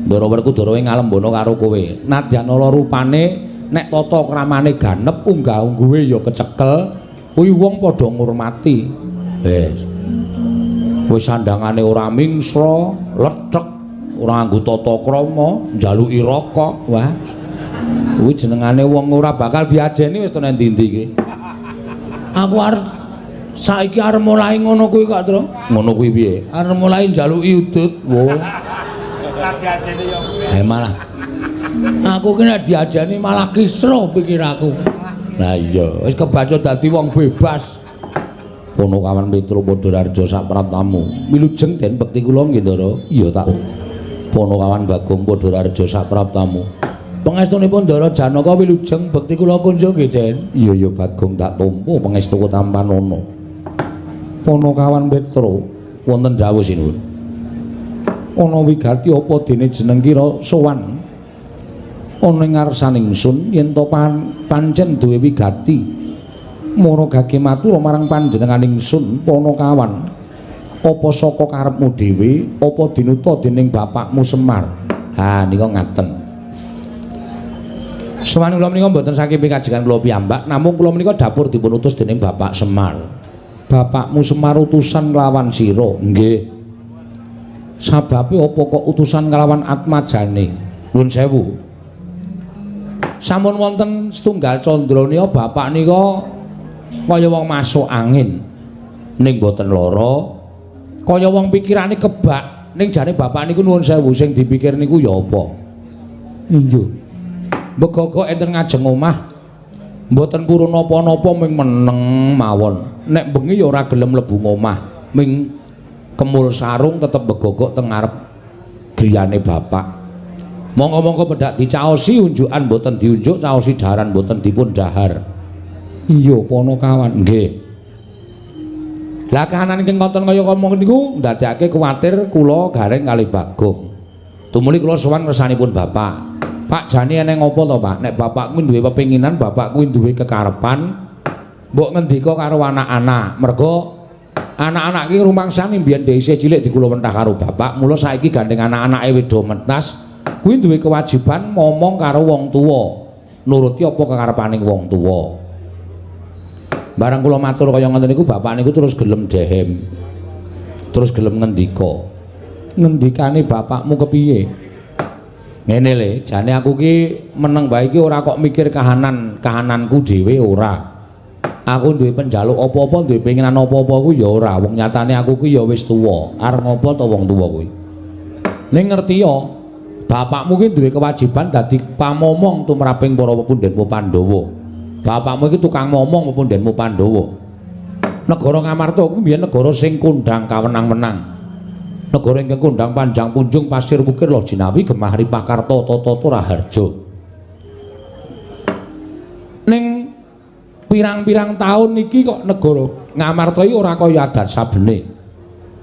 Ndara Werkudara ngalembono karo kowe. Nadyan ala rupane nek tata kramane ganep unggah-ungguhe ya kecekel kuwi wong padha ngurmati. Wis sandangane ora mingsra, lethek, ora nganggo tata krama, njaluki rokok. Wah. Kuwi jenengane wong ora bakal diajeni wis tenan ndi-ndi iki. Aku arep saiki arep mulai ngono kuwi kok, Tru. Ngono kuwi piye? Arep mulai njaluki udut. Wo. Ora diajeni ya. Malah aku ki nek diajeni malah kisruh pikiranku. Lah iya, wis kebaca dadi wong bebas. Ponokawan Petruk Padharjo sapraptamu. Wilujeng Den bekti kula nggih, Ndara. Iya tak. Ponokawan Bagong Padharjo sapraptamu. Pangestunipun Ndara Janaka wilujeng bekti kula kunjuk nggih, Den. Iya Bagong tak tampa pangestuku tampan ana. Ponokawan Petruk wonten dawuh sinuwun. Ana wigati apa dene jeneng kira sowan ana ing ngarsaning ingsun yen to pancen duwe wigati mara gage matur marang panjenenganing ingsun Ponokawan apa saka karepmu dhewe apa dinuta dening bapakmu Semar. Ha nika ngaten. Sawan kula menika mboten saking pikajengan kula piyambak namung kula menika dapur dipun utus dening Bapak Semar. Bapakmu Semar utusan nglawan sira. Nggih. Sababe apa kok utusan nglawan atmajane? Nuwun sewu. Sampun wonten setunggal candra nika bapak nika kaya wong masuk angin ning boten lara, kaya wong pikirane kebak ning jane bapak niku nuwun sewu sing dipikir niku ya apa? Iya. Begogok enten ngajeng omah mboten purun napa-napa ming meneng mawon. Nek bengi ya ora gelem mlebu omah, ming kemul sarung tetep begogok teng ngarep griyane bapak. Monggo-monggo pendak dicaosi unjukan mboten diunjuk, caosi daharan mboten dipun dahar. Iya Ponokawan, nggih. Lah kahanan ingkang konten kaya ngomong niku ndadekake kuwatir kula gareng kalih Bagong. Tumuli kula sowan ngersanipun bapak. Pak jane eneng apa to, Pak? Nek bapak kuwi duwe pepinginan, bapak kuwi duwe kekarepan, mbok ngendika karo anak-anak. Mergo anak-anak iki rumangsane mbiyen dhek isih cilik dikuluwentah karo bapak, mula saiki gandeng anak-anake wedha mentas, kuwi duwe kewajiban ngomong karo wong tuwa, nuruti apa kekarepaning wong tuwa. Barang kula matur kaya ngoten niku bapak niku terus gelem dehem. Terus gelem ngendika. Ngendikane bapakmu kepiye? Ngene le, jane aku ki meneng bae iki ora kok mikir kahananku dhewe ora. Aku duwe penjaluk apa-apa, duwe pengenan apa-apa ku ya ora. Wong nyatane aku ki ya wis tuwa. Arep ngopo to wong tuwa kuwi? Ning ngerti ya, bapakmu ki duwe kewajiban dadi pamomong tumraping para pepunden Pandhawa. Bapakmu iki tukang ngomong apa ndenmu Pandhawa? Negara Ngamarta kuwi biyen negara sing kondhang kawenang-wenang. Negara ingkang kondhang panjang punjung pasir wukir lo jinawi gemah ripakarta tata raharja. Ning pirang-pirang taun iki kok negara Ngamarta iki ora kaya adat sabene.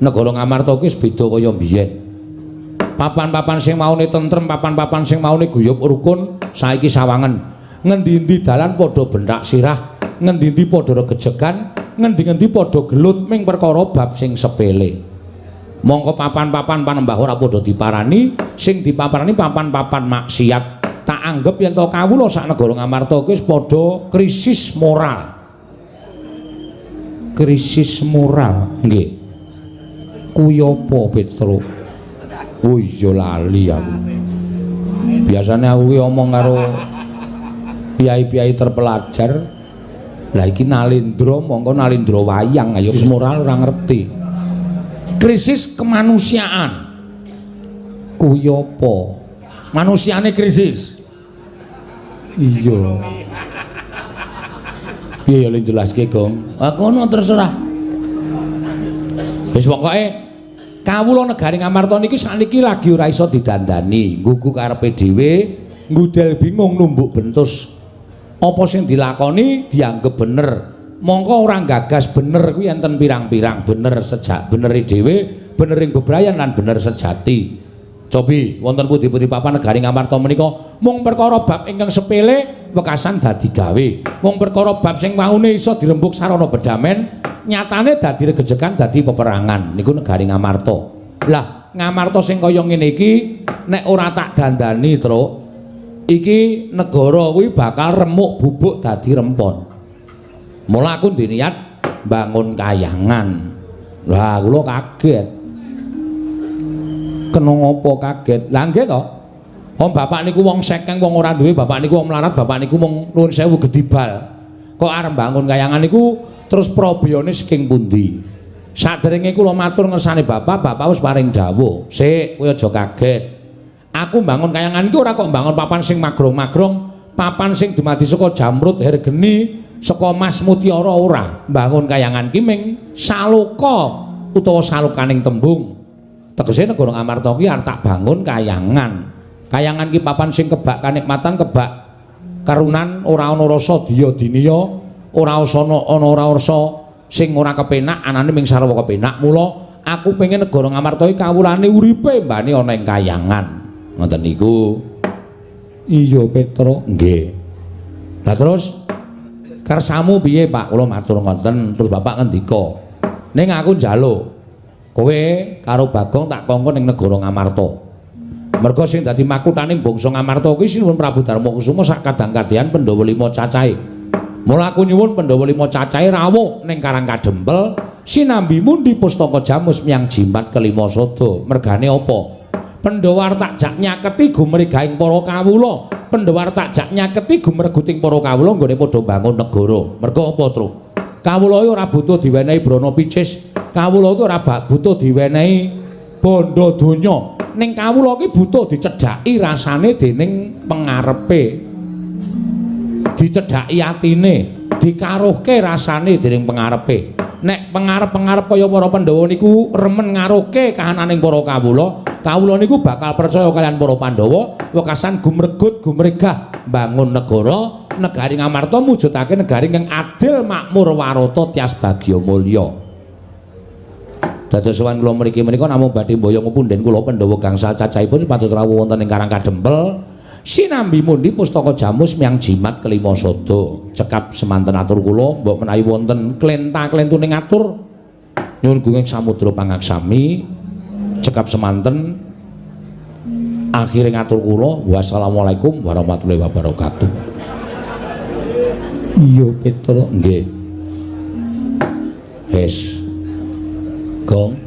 Negara Ngamarta iki wis beda kaya biyen. Papan-papan sing maune tentrem, papan-papan sing maune guyub rukun, saiki sawangen. Ngendi-endi dalan padha bentak sirah, ngendi-endi padha regejegan, ngendi-endi padha gelut ming perkara bab sing sepele. Mongko papan-papan panembah ora padha diparani, sing dipaparani papan-papan maksiat. Tak anggap yen to kawula sak negara Ngamarta kuwi wis padha krisis moral. Krisis moral, nggih. Kuwi apa, Petro? Oh iya lali aku. Biasanya aku ki omong karo piyai-piyai terpelajar. Lah iki nalindra, mongko nalindra wayang, ayo wis moral ora ngerti. Krisis kemanusiaan. Kuwi apa? Manusiane krisis. Iya. Piye ya jelaske, Gong? Ah kono terserah. Wis pokoke kawula negari Ngamarta niki sakniki lagi ora iso didandani, nggugu karepe dhewe, ngudel bingung numbuk bentus. Apa sing dilakoni dianggep bener. Mongko ora gagas bener kuwi enten pirang-pirang, bener sejak benere dhewe, benering bebrayan lan bener sejati. Cobi wonten pundi-pundi papan negari Ngamarta menika mung perkara bab ingkang sepele wekasan dadi gawe. Mung perkara bab sing maune iso dirembuk sarana bedamen, nyatane dadi regejekan dadi peperangan. Niku negari Ngamarta. Lah, Ngamarta sing kaya ngene iki nek ora tak dandani, Truk, iki negara kuwi bakal remuk bubuk dadi rempon. Mula aku ndiniat bangun kayangan. Lah, kula kaget. Kena ngopo kaget? Lah nggih to. Om bapak niku wong sekeng, wong ora duwe, bapak niku wong melarat, bapak niku mung nuwun sewu gedibal. Kok arep bangun kayangan niku terus probiyane saking pundi? Saderenge kula matur ngersane bapak, bapak wis paring dawuh. Sik, kowe aja kaget. Aku bangun kayangan iki ora kok bangun papan sing magrong-magrong, papan sing dumadi saka jamrut hergeni, saka mas mutiara ora. Bangun kayangan ki ming saloka utawa salokaning tembung. Tegese negara Ngamarta ki arep tak bangun kayangan. Kayangan ki papan sing kebak kanikmatan, kebak karunan, ora ana rasa diya diniya, ora ana ora rasa sing ora kepenak, anane ming sarwa kepenak. Mula aku pengen negara Ngamarta iki kawulane uripe mbane ana ing kayangan. Ngoten niku. Iya, Petro. Nggih. Lah terus kersamu piye, Pak? Kula matur ngoten, terus Bapak ngendika. Ning aku njaluk kowe karo Bagong tak kongkon ning negara Ngamarta. Merga sing dadi makuthaning bangsa Ngamarta kuwi Sinuwun Prabu Darmakusuma sak kadang-kadang Pandhawa 5 cacahe. Mula aku nyuwun Pandhawa 5 cacahe rawuh ning Karang Kadempel, sinambi mundi pustaka Jamus miyang jimat kelima sada. Mergane apa? Pandhawa tak jak nyaketi gumregahing para kawula. Pandhawa tak jak nyaketi gumreguting para kawula nggone padha bangun negara. Merga apa, Tru? Kawula ora butuh diwenehi brana picis. Kawula iki ora butuh diwenehi bondo donya. Ning kawula iki butuh dicedhaki rasane dening pengarepe. Dicedhaki atine, dikaruhke rasane dening pengarepe. Nek pengarep-pengarep kaya para Pandhawa niku remen ngaruhke kahananing para kawula, kawula niku bakal percaya kalian para Pandhawa wekasan gumregut gumregah bangun negara. Negari Ngamarta mujudake negari kang adil, makmur, warata, tias bagya mulya. Dados sowan kula mriki menika namung badhe mboyong punden kula Pandhawa gangsal cacahipun supados rawuh wonten ing Karang Kadempel. Sinambi mundi pustaka Jamus miyang jimat kelima sada. Cekap semanten atur kula, mbok menawi wonten klenta-klentuning atur nyuwun gunging samudra pangaksami. Cekap semanten akhire ngatur kula. Wassalamualaikum warahmatullahi wabarakatuh. Iya, Petro. Nggih. Wis. Gong.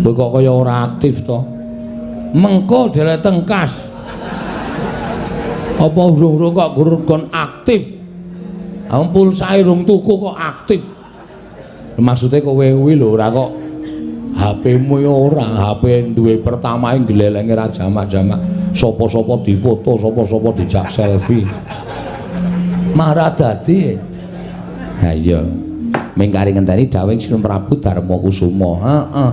Kowe kok kaya ora aktif to? Mengko dhewe tengkas. Apa urung-urung kok gon aktif? Ampun sae rung tuku kok aktif. Maksude kowe kuwi lho ora kok HP-mu ya ora, HP duwe pertama glelenge ra jamak-jamak. Sapa-sapa difoto, sapa-sapa dijak selfie. Maradadi. Ha iya. Mingkari ngenteni dawuh Sinuwun Prabu Darma Kusuma. Heeh.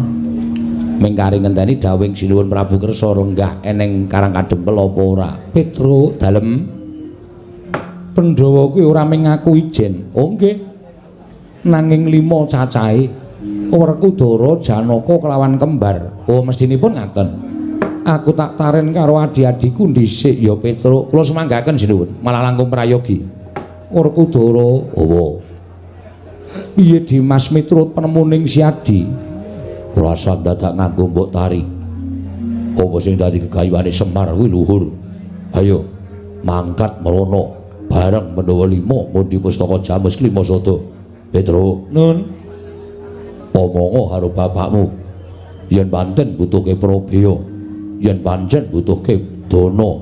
Mingkari ngenteni dawuh Sinuwun Prabu kersa renggah eneng Karang Kadempel apa ora? Petruk dalem. Pandhawa kuwi ora mung ngaku ijen. Oh nggih. Nanging 5 cacahe. Werkudara, Janaka kelawan kembar. Oh mestinipun ngaten. Aku tak taren karo adi-adiku dhisik ya Petruk. Kula semanggaken Sinuwun, malah langkung prayogi. Werkudara, apa? Piye Dimas miturut penemuning si Adi? Rasa dadak nganggo mbok tari. Apa sing dadi gegayuhane Semar kuwi luhur. Ayo mangkat merono bareng Pandhawa 5 mundi pustaka Jamus Klima Sada. Petruk, nun. Omongo karo bapakmu. Yen pancen butuhke Prabeya, yen pancen butuhke dana,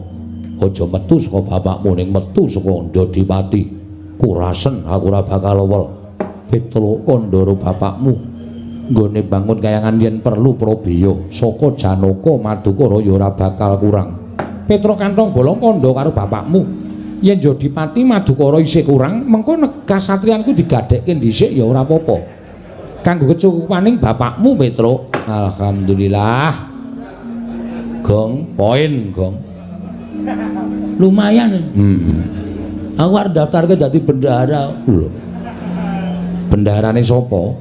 aja metu saka bapakmu ning metu saka Ndadipati. Kurasen aku ora bakal wol. Petruk kandhara bapakmu nggone bangun kayangan yen perlu Prabeya saka Janaka Madukara ya ora bakal kurang. Petruk kantong bolong kandha karo bapakmu. Yen Ndadipati Madukara isih kurang, mengko kasatriyanku digadhekke dhisik ya ora apa-apa. Kanggo kecukupaning bapakmu Petruk. Alhamdulillah. Gong, poin, Gong. Lumayan. Aku arep daftarke dadi bendahara. Lho. Bendaharane sapa?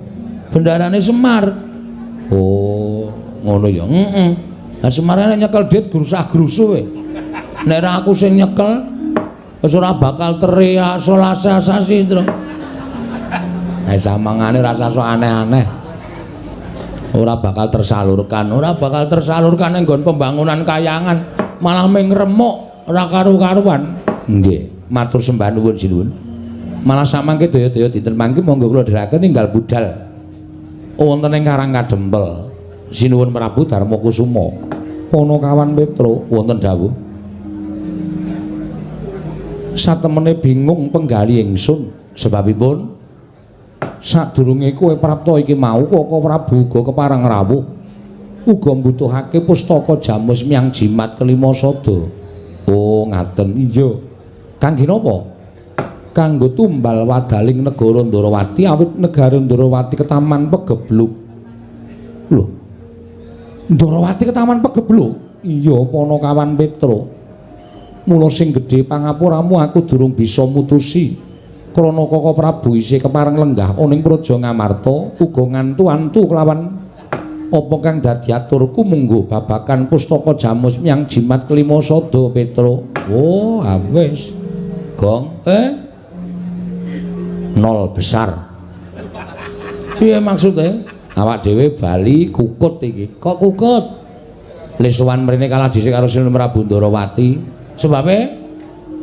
Bendaharane Semar. Oh, ngono ya. Heeh. Lah Semar nek nyekel dit grusah-grusu kowe. Nek ora aku sing nyekel wis ora bakal teriak solasasasi terus. Samangane rasa sok aneh-aneh. Ora bakal tersalurkan ning nggon pembangunan kayangan, malah ming remuk ora karu-karuan. Nggih, matur sembah nuwun sinuwun. Malah samangke daya-daya dinten mangke monggo kula dherekaken tinggal budal wonten ing Karang Kadempel. Sinuwun Prabu Darma Kusuma. Panakawan Petruk wonten dawuh. Satemene bingung penggali ingsun sebabipun sadurunge kowe prapta iki mau Kaka Prabu uga kepareng rawuh uga mbutuhake pustaka Jamus Miang Jimat Kelima Sada. Oh ngaten. Iya. Kangge napa? Kanggo tumbal wadaling negara Ndarawati awit negara Ndarawati ketaman pegebluk. Lho. Ndarawati ketaman pegebluk? Iya Panakawan Petruk. Mula sing gedhe pangapuramu aku durung bisa mutusi. Krana Kaka Prabu isih kepareng lenggah ning Praja Ngamarta uga ngantu-antu kelawan apa kang dadi aturku munggo babakan pustaka Jamus Miang Jimat Kelima Sada Petruk. Oh, wis. Gong, nol besar. Piye maksude? Awak dhewe bali kukut iki. Kok kukut? Lesowan mrene kalah dhisik karo Sinuwun Prabu Ndarawati. Sebabe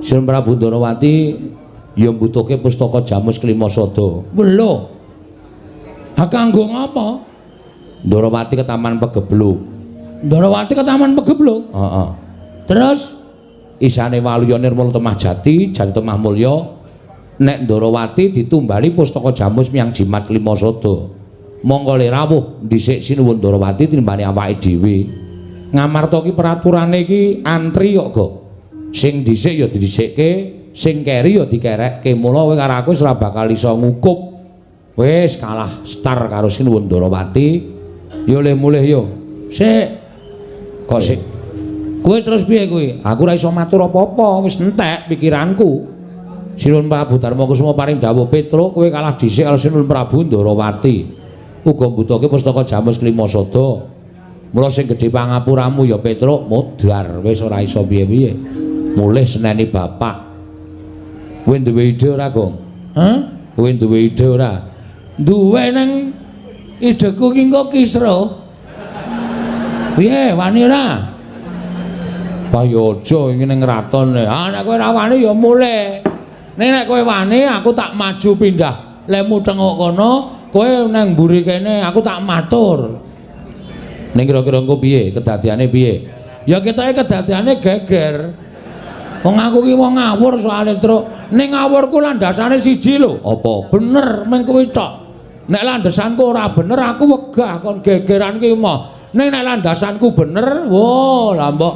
Sinuwun Prabu Ndarawati ya mbutuhke pustaka Jamus Kelima Sada. Lho. Ha kanggo ngapa? Ndarawati ke Taman Pegebluk. Ndarawati ke Taman Pegebluk? Heeh. Terus isane Waluya Nirmala Temah Jati, Jati Temah Mulya, nek Ndarawati ditumbali pustaka Jamus Miang Jimat Kelima Sada. Monggo le rawuh dhisik Sinuwun Ndarawati tinimbane awake dhewe. Ngamarta ki peraturane iki antri kok, Go. Sing dhisik ya didhisikke, sing keri ya dikerekke. Mula kowe karo aku wis ora bakal iso ngukup. Wis kalah star karo Sinuwun Ndarawati. Yo le mulih yo. Sik. Kok sik? Kowe terus piye kowe? Aku ora iso matur apa-apa, wis entek pikiranku. Sinuwun Prabu Darma Kusuma paring dawuh Petruk, kowe kalah dhisik karo Sinuwun Prabu Ndarawati. Uga mbutuhke pustaka Jamus Kelima Sada. Mula sing gedhe pangapuramu ya Petruk modar, wis ora iso piye-piye. Mulih seneni bapak. Kowe duwe ide ora, Gong? Hah? Kowe duwe ide ora? Duwe nang ideku ki engko kisra. Piye, wani ora? Payo aja iki ning raton. Ah nek kowe ora wani ya mulih. Nek kowe wani aku tak maju pindah. Lemu tengok kono, kowe nang mburi kene aku tak matur. Ning kira-kira engko piye? Kedadiane piye? Ya ketoke kedadiane geger. Wong aku ki wong ngawur soalé truk. Ning ngawurku landasane siji lho. Apa? Bener mung kuwi tok. Nek landasanku ora bener aku wegah kon gegeran ki mah. Ning nek landasanku bener, wo lah mbok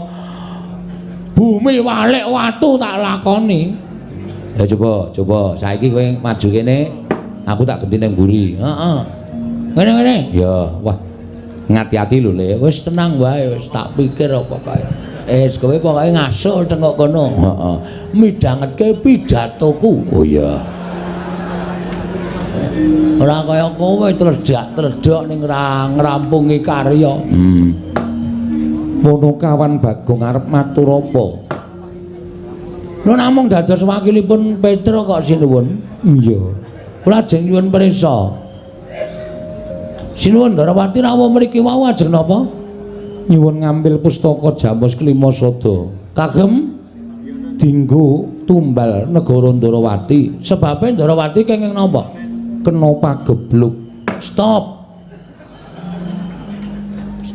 bumi walik watu tak lakoni. Ya coba saiki kowe maju kene, aku tak ganti nang mburi. Heeh. Ngene. Ya, wah. Ngati-ati lho, Le. Wis tenang wae, wis tak pikir apa kae. Kowe pokoke ngaso tengok kono. Heeh. Midhangetke pidatoku. Oh iya. Ora kaya kowe tledhak-tledhok ning ngrampungi karya. Mono kawan Bagong arep matur apa? Lho namung dados wakilipun Petro kok sinuwun. Iya. Kula ajeng nyuwun prisa. Sinuwun Ndarawati rawuh mriki wau ajeng napa? Nyuwun ngambil pustaka Jamus Klimasada. Kagem dinggo tumbal negara Ndarawati. Sebabe Ndarawati kenging napa? Kena pagebluk. Stop.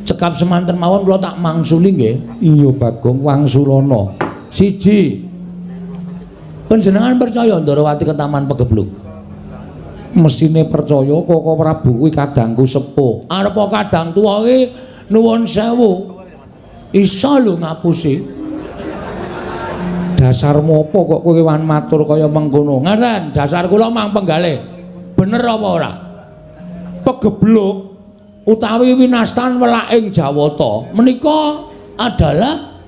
Cekap semanten mawon kula tak mangsuli nggih. Iya Bagong wangsulana. Siji. Panjenengan percaya Ndarawati ke Taman Pagebluk? Mesine percaya Koko Prabu kuwi kadangku sepuh. Arepa kadang tuwa ki nuwun sewu. Isa lho ngapusi. Dasarmu apa kok kowe wan matur kaya mengkono? Ngaten, dasar kula mang penggalih. Bener apa ora? Pagebluk utawi winastan welaking Jawata menika adalah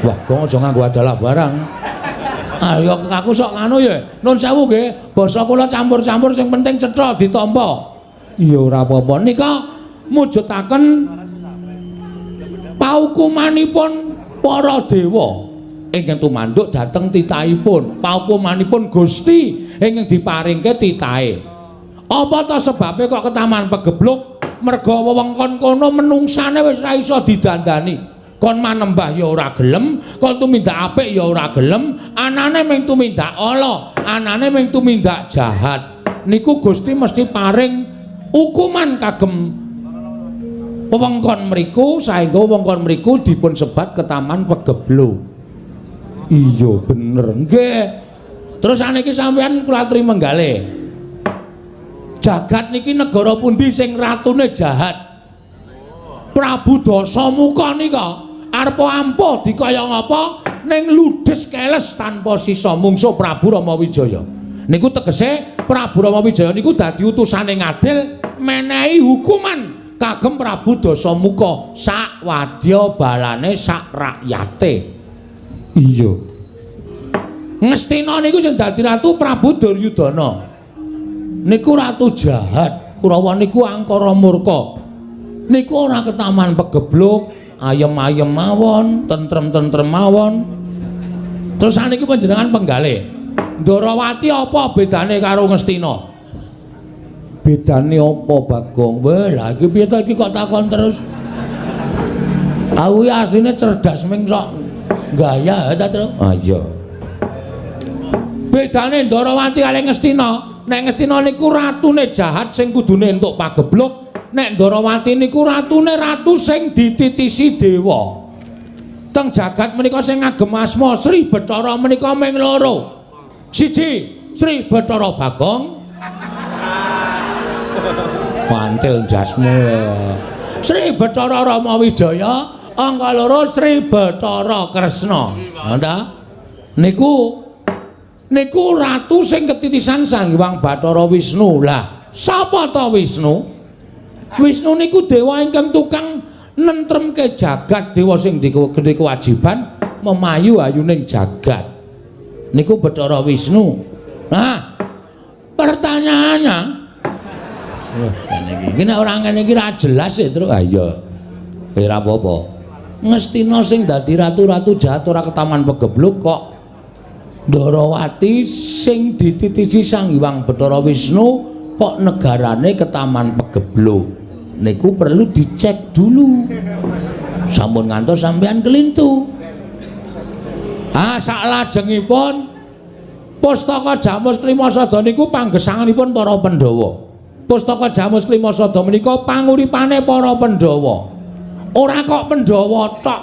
wah kok aja nganggo adalah barang. Ya aku sok nganu ya. Nun sewu nggih, basa kula campur-campur sing penting cetha ditampa. Iya ora apa-apa. Nika mujudaken paukumanipun para dewa ingkang tumanduk dhateng titahipun. Paukumanipun Gusti ingkang diparingke titahe. Apa ta sebabe kok ke Taman Pagebluk? Merga wewengkon kono menungsane wis ora iso didandani. Kon manembah ya ora gelem, kon tumindak apik ya ora gelem, anane mung tumindak ala, anane mung tumindak jahat. Niku Gusti mesti paring hukuman kagem wewengkon mriku saengga wewengkon mriku dipun sebat ke Taman Pagebluk. Iya bener nggih. Terus saniki sampeyan kula aturi menggalih. Jagat niki negara pundi sing ratune jahat? Prabu Dasamuka nika arep ampuh dikaya ngapa ning ludes keles tanpa sisa mungsuh Prabu Ramawijaya. Niku tegese Prabu Ramawijaya niku dadi utusane ngadil menehi hukuman kagem Prabu Dasamuka sak wadya balane sak rakyate. Iya. Ngastina niku sing dadi ratu Prabu Duryudana. Niku ratu jahat, Kurawa niku angkara murka. Niku ora ke Taman Pagebluk, ayem-ayem mawon, tentrem-tentrem mawon. Terus saniki panjenengan penggalih. Ndarawati apa bedane karo Ngastina? Bedane apa Bagong? Wah, lha iki piye ta iki kok takon terus? Aku asline cerdas ming sok gaya ta, Tru? Ah iya. Bedane Ndarawati kali Ngastina. Nek Ngastina niku ratune jahat sing kudune entuk pagebluk, nek Ndarawati niku ratune ratu sing dititisi dewa. Teng jagat menika sing ngagem asma Sri Bathara menika mung loro. Siji Sri Bathara Bagong. Mantil jasmu. Sri Bathara Ramawijaya, angka loro Sri Bathara Kresna. Nggih. Niku ratu sing ketitisan Sang Hyang Bathara Wisnu. Lah, sapa ta Wisnu? Wisnu niku dewa ingkang tukang nentremke jagat, dewa sing duwe kewajiban memayu-ayuning jagat. Niku Bathara Wisnu. Nah, pertanyaannya iki nek ora ngene iki ra jelas ya, Tru. Ah iya. Ora apa-apa. Ngastina sing dadi ratu-ratu jahat ora ke Taman Pagebluk kok Ndarawati sing dititisi Sang Hyang Bathara Wisnu kok negarane ke Taman Pagebluk. Niku perlu dicek dulu. Sampun ngantos sampean kelintu. Saklajengipun Pustaka Jamus Klimasada niku panggesanganipun para Pandhawa. Pustaka Jamus Klimasada menika panguripane para Pandhawa. Ora kok Pandhawa tok.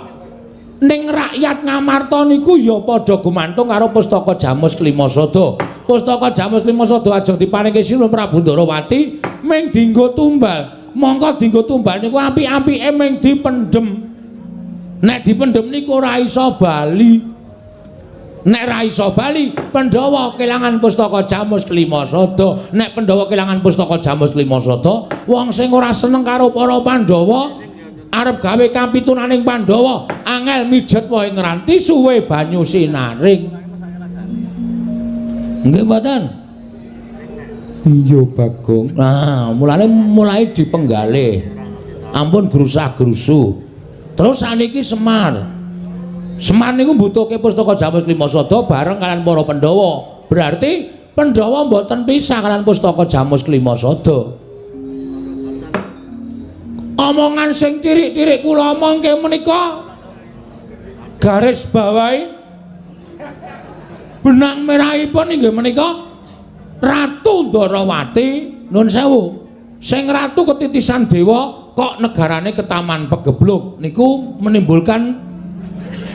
Ning rakyat Ngamarta niku ya padha gumantung karo Pustaka Jamus Klimasada. Pustaka Jamus Klimasada ajeng diparingke Sinuwun Prabu Ndarawati mung dienggo tumbal. Mongko dienggo tumbal niku apik-apike mung dipendhem. Nek dipendhem niku ora iso bali. Nek ra iso bali, Pandhawa kelangan pustaka Jamus Klima Sada. Nek Pandhawa kelangan pustaka Jamus Klima Sada, wong sing ora seneng karo para Pandhawa arep gawe kapitunaning Pandhawa, angel mijet wae ngranti suwe banyu sinaring. Nggih mboten? Iya Bagong. Nah, mulai dipenggalih. Ampun grusah-grusu. Terus saniki Semar. Semar niku mbutuhke pustaka Jamus Klima Sada bareng kalian para Pandhawa. Berarti Pandhawa mboten pisah kalian pustaka Jamus Klima Sada. Omongan sing tirik-tirik kula omongke menika garis bawahi benang merahipun inggih menika Ratu Ndarawati. Nuwun sewu, sing ratu ketitisan dewa kok negarane ketaman pegebluk niku menimbulkan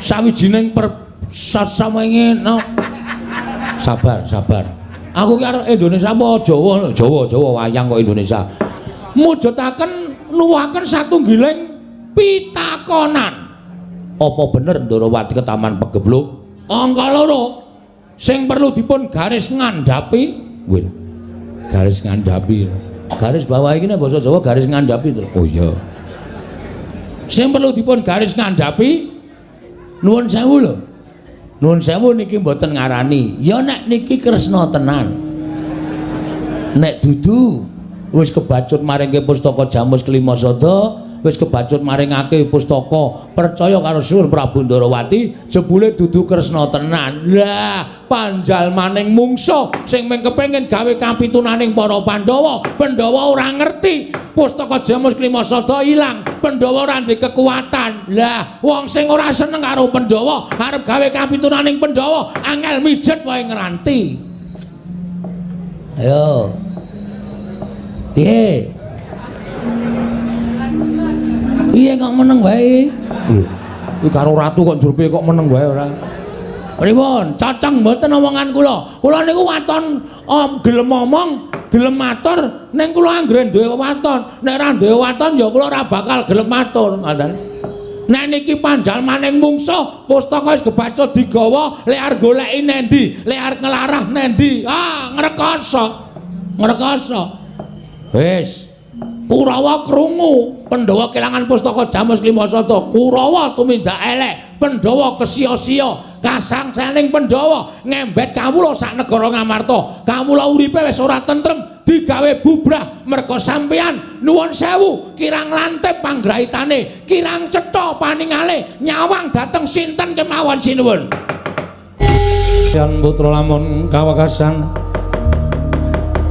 sawijining persasamenge no. Sabar. Aku ki arep Indonesia apa Jawa wayang kok Indonesia. Mujudaken nuwuhaken satunggiling pitakonan. Apa bener Ndarawati ketaman pegebluk? Angka loro sing perlu dipun garis ngandhapi. Nggih. Garis ngandhapi. Garis bawah iki nek basa Jawa garis ngandhapi to. Oh iya. Sing perlu dipun garis ngandhapi nuwun sewu lho. Nuwun sewu niki mboten ngarani. Ya nek niki kresna tenan. Nek dudu wis kebacut maringke pustaka Jamus Klima Sada, wis kebacut maringake pustaka percaya karo Suwun Prabu Ndarawati, jebule dudu kresna tenan. Lah, panjalmaning mungsuh sing mung kepengin gawe kapitunaning para Pandhawa, Pandhawa ora ngerti. Pustaka Jamus Klima Sada ilang, Pandhawa ora ndek kekuatan. Lah, wong sing ora seneng karo Pandhawa, arep gawe kapitunaning Pandhawa, angel mijet wae ngranti. Ayo. Piye? Piye kok meneng wae? Iki karo ratu kok njur kok meneng wae ora. Pripun? Cocok mboten omongan kula. Kula niku waton gelem omong, gelem matur, ning kula anggere duwe waton. Nek ora duwe waton ya kula ora bakal gelem matur, ngoten. Nek niki panjalmaning mungsuh, pustaka wis kebaca digawa, lek arep goleki nendi, lek arep ngelarah nendi. Ah, ngrekoso. Wis, Kurawa krungu, Pandhawa kelangan pustaka Jamus Klima Sada. Kurawa tumindak elek, Pandhawa kesia-sia. Kasangsaning Pandhawa ngembet kawula sak negara Ngamarta. Kawula uripe wis ora tentrem, digawe bubrah merga sampeyan nuwun sewu kirang lantip panggraitane, kirang cetha paningale, nyawang dhateng sinten kemawon sinuwun. Yan putra lamun kawekasan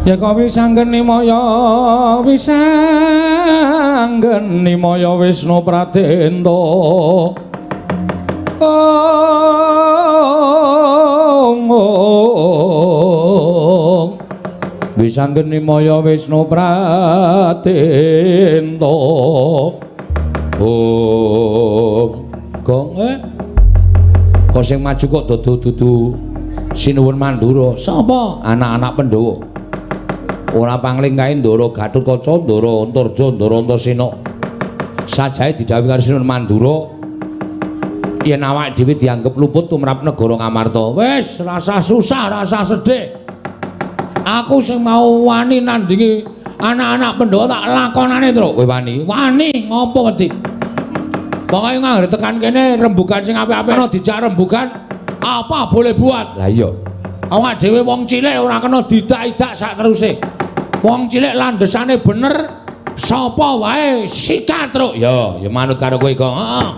ya kau wisanggeni maya Wisnu Pratenda wisanggeni maya Wisnu Pratenda gong kok sing maju kok dudu Sinuwun Mandura sapa anak-anak Pandhawa. Ora pangling kae Ndara Gatotkaca, Ndara Antarja, Ndara Antasena. Sajae didhawuhi karo Sinuwun Mandura yen awake dhewe dianggep luput tumrap negara Ngamarta. Wis, rasa susah, rasa sedih. Aku sing mau wani nandingi anak-anak Pandhawa tak lakonane, Tru. Kowe wani? Wani ngopo wedi? Pokoke nganggere tekan kene rembugan sing apik-apikno dijak rembugan, apa boleh buat? Lah iya. Awak dhewe wong cilik ora kena didak-idak sak teruse. Wong cilik landesane bener, sapa wae sikat truk. Ya manut karo kowe kok. Heeh.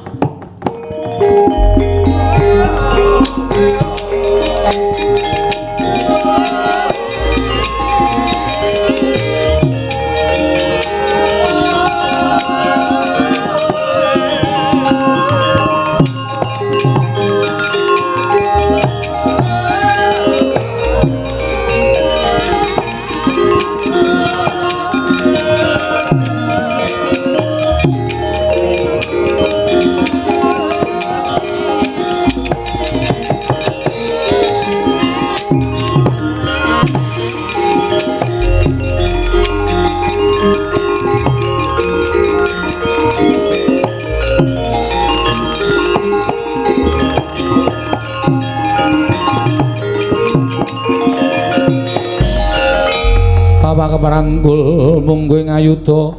kepapak keparanggul munggu ngayuda